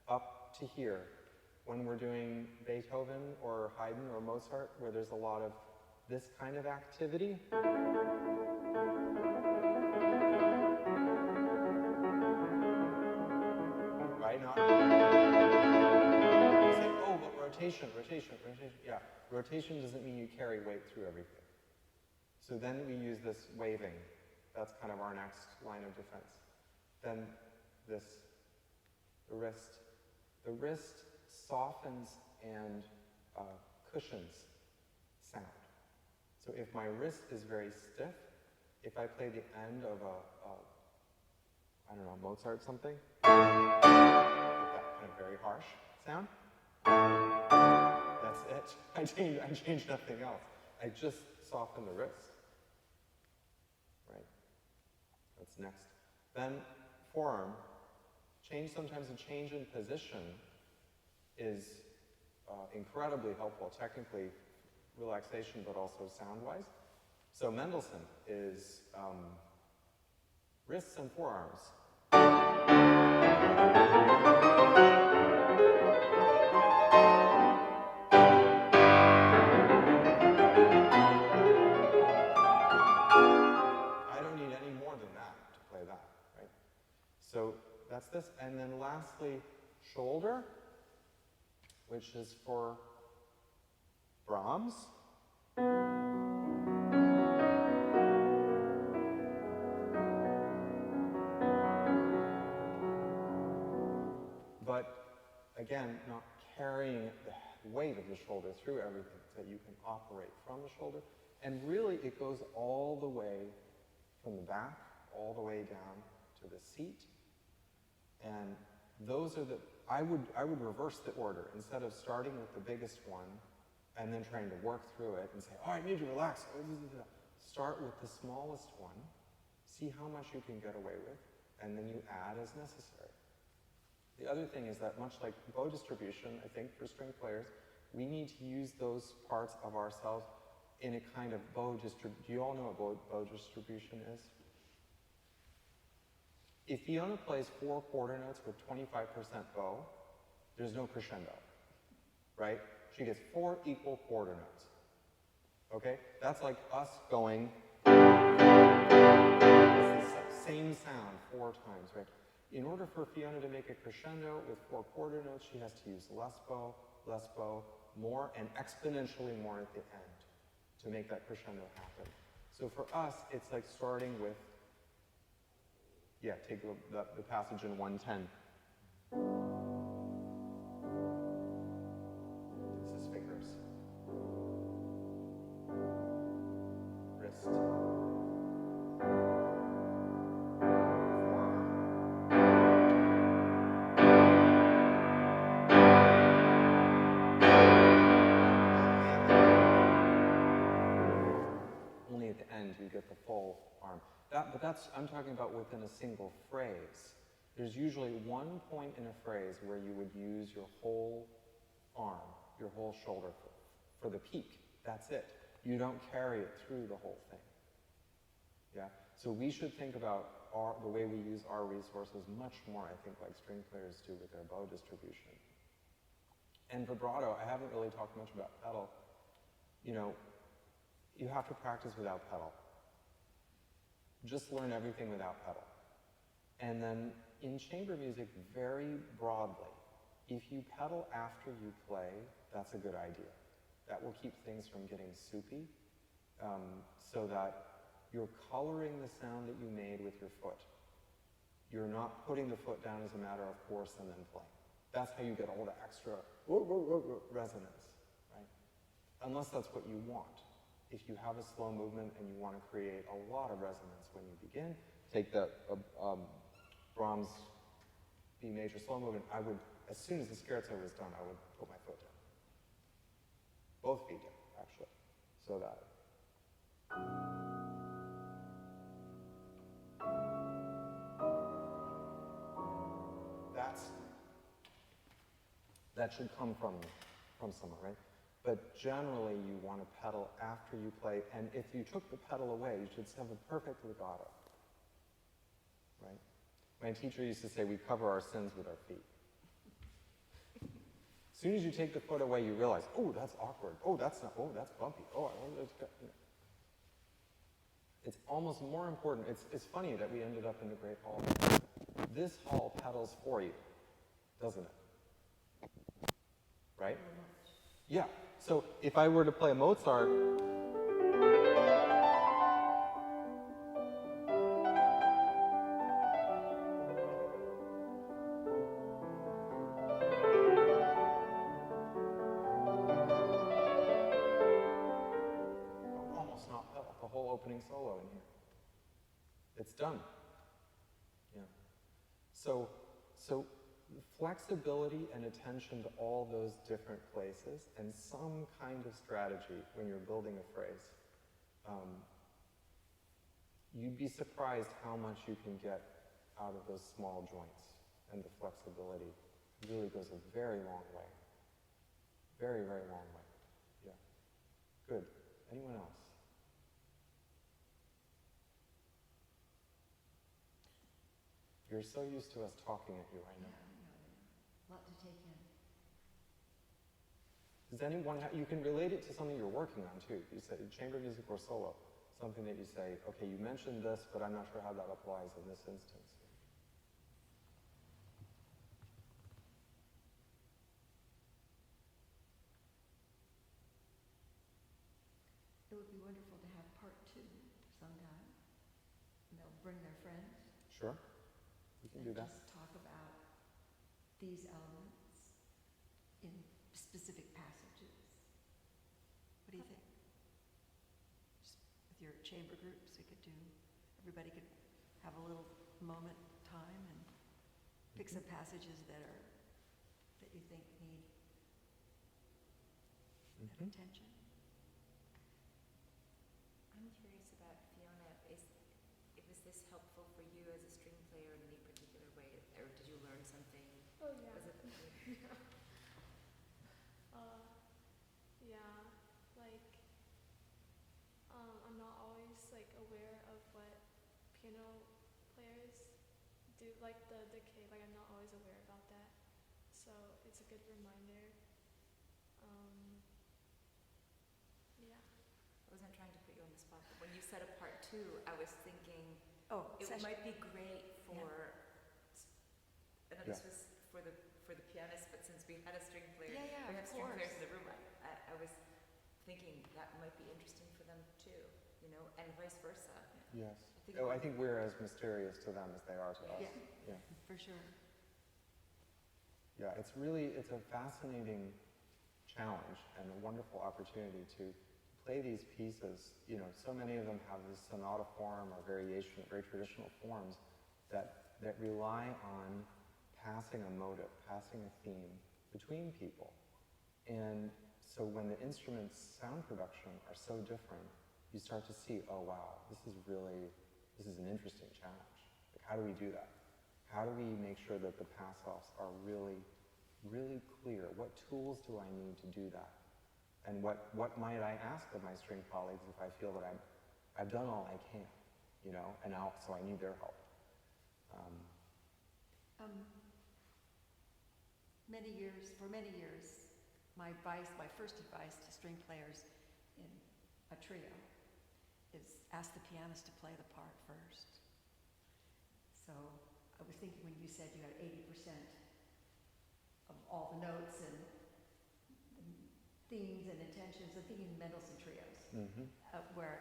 A: up to here, when we're doing Beethoven or Haydn or Mozart, where there's a lot of this kind of activity, right? Not, you say, oh, but rotation. Yeah, rotation doesn't mean you carry weight through everything. So then we use this waving. That's kind of our next line of defense. Then the wrist. The wrist softens and cushions sound. So if my wrist is very stiff, if I play the end of I don't know, Mozart something, that kind of very harsh sound, that's it. I changed nothing else. I just soften the wrist. Right? That's next. Then forearm. Sometimes a change in position is incredibly helpful, technically relaxation, but also sound-wise. So Mendelssohn is wrists and forearms. So that's this. And then lastly, shoulder, which is for Brahms. But again, not carrying the weight of the shoulder through everything, so that you can operate from the shoulder. And really, it goes all the way from the back, all the way down to the seat. And those are I would reverse the order. Instead of starting with the biggest one and then trying to work through it and say, oh, I need to relax. Start with the smallest one, see how much you can get away with, and then you add as necessary. The other thing is that much like bow distribution, I think for string players, we need to use those parts of ourselves in a kind of bow distribution. Do you all know what bow distribution is? If Fiona plays 4 quarter notes with 25% bow, there's no crescendo, right? She gets 4 equal quarter notes. Okay? That's like us going, it's the same sound 4 times, right? In order for Fiona to make a crescendo with 4 quarter notes, she has to use less bow, more, and exponentially more at the end to make that crescendo happen. So for us, it's like starting with, yeah, take the passage in 110. This is fingers. Wrist. Only at the end you get the full arm. But I'm talking about within a single phrase. There's usually one point in a phrase where you would use your whole arm, your whole shoulder for the peak. That's it. You don't carry it through the whole thing. Yeah? So we should think about the way we use our resources much more, I think, like string players do with their bow distribution. And vibrato, I haven't really talked much about pedal. You know, you have to practice without pedal. Just learn everything without pedal. And then in chamber music, very broadly, if you pedal after you play, that's a good idea. That will keep things from getting soupy, so that you're coloring the sound that you made with your foot. You're not putting the foot down as a matter of course and then playing. That's how you get all the extra resonance, right? Unless that's what you want. If you have a slow movement and you want to create a lot of resonance when you begin, take the Brahms B major slow movement, I would, as soon as the scherzo was done, I would put my foot down. Both feet down, actually, so that. That should come from somewhere, right? But generally, you want to pedal after you play, and if you took the pedal away, you should have a perfect legato, right? My teacher used to say, we cover our sins with our feet. As soon as you take the foot away, you realize, oh, that's awkward. Oh, that's not, oh, that's bumpy. Oh, that's good. You know. It's almost more important. It's funny that we ended up in the Great Hall. This hall pedals for you, doesn't it? Right? Yeah. So if I were to play Mozart, almost not pedal, the whole opening solo in here. It's done. Yeah. So flexibility and attention to all those different places and some kind of strategy when you're building a phrase. You'd be surprised how much you can get out of those small joints, and the flexibility really goes a very long way. Very, very long way. Yeah. Good. Anyone else? You're so used to us talking at you right now.
C: A lot to take in.
A: Does anyone you can relate it to something you're working on too. You say chamber music or solo, something that you say, okay, you mentioned this, but I'm not sure how that applies in this instance.
C: It would be wonderful to have part 2 sometime. And they'll bring their friends.
A: Sure, we can do that.
C: Just talk about these elements in specific passages. What do you think? Just with your chamber groups, you could do, everybody could have a little moment, time, and pick some passages that you think need that attention.
E: I'm curious about Fiona. Was this helpful for you as a string player in any particular way, or did you learn something?
B: Oh yeah.
E: Was it?
B: Yeah, like I'm not always like aware of what piano players do like the decay, like I'm not always aware about that. So it's a good reminder. Yeah.
E: I wasn't trying to put you on the spot, but when you said a part two, I was thinking
C: Oh,
E: it might be great for, I know this
A: Yeah.
E: was for the pianist, but since we had a string player,
C: Yeah, yeah,
E: we
C: of
E: have string players
C: course.
E: in the room, I was thinking that might be interesting for them too, you know, and vice versa.
A: Yes.
E: I think
A: I think we're as mysterious to them as they are to us.
C: Yeah.
A: Yeah.
C: For sure.
A: Yeah, it's a fascinating challenge and a wonderful opportunity to play these pieces. You know, so many of them have this sonata form or variation, very traditional forms that rely on passing a motive, passing a theme between people. And so when the instruments' sound production are so different, you start to see, oh wow, this is an interesting challenge. Like, how do we do that? How do we make sure that the pass-offs are really, really clear? What tools do I need to do that? And what might I ask of my string colleagues if I feel that I've done all I can, you know, and now, so I need their help.
C: For many years, my first advice to string players in a trio is ask the pianist to play the part first. So I was thinking when you said you had 80% of all the notes and themes and intentions, I'm thinking Mendelssohn trios, where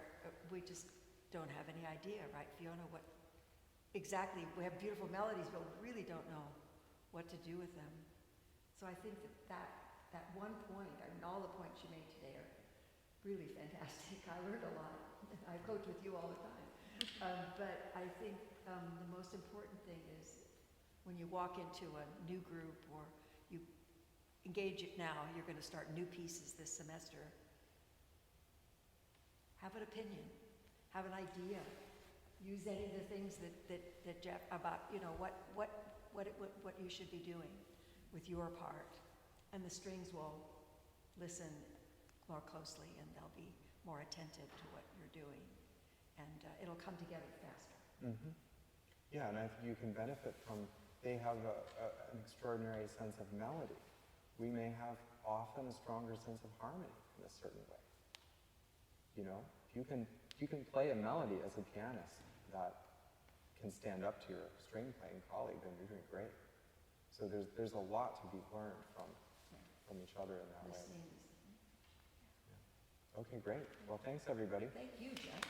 C: we just don't have any idea, right, Fiona, what exactly, we have beautiful melodies, but we really don't know what to do with them. So I think that one point, I mean, all the points you made today are really fantastic. I learned a lot. I coach with you all the time. But I think the most important thing is when you walk into a new group or you engage it now, you're going to start new pieces this semester. Have an opinion. Have an idea. Use any of the things that Jeff, about, you know, what you should be doing with your part, and the strings will listen more closely and they'll be more attentive to what you're doing, and it'll come together faster.
A: Yeah, and I think you can benefit from, they have an extraordinary sense of melody. We may have often a stronger sense of harmony in a certain way. You know, if you can play a melody as a pianist that can stand up to your string playing colleague, then you're doing great. So there's a lot to be learned from each other in that way.
C: Listening.
A: Okay, great. Well, thanks everybody.
C: Thank you, Jeff.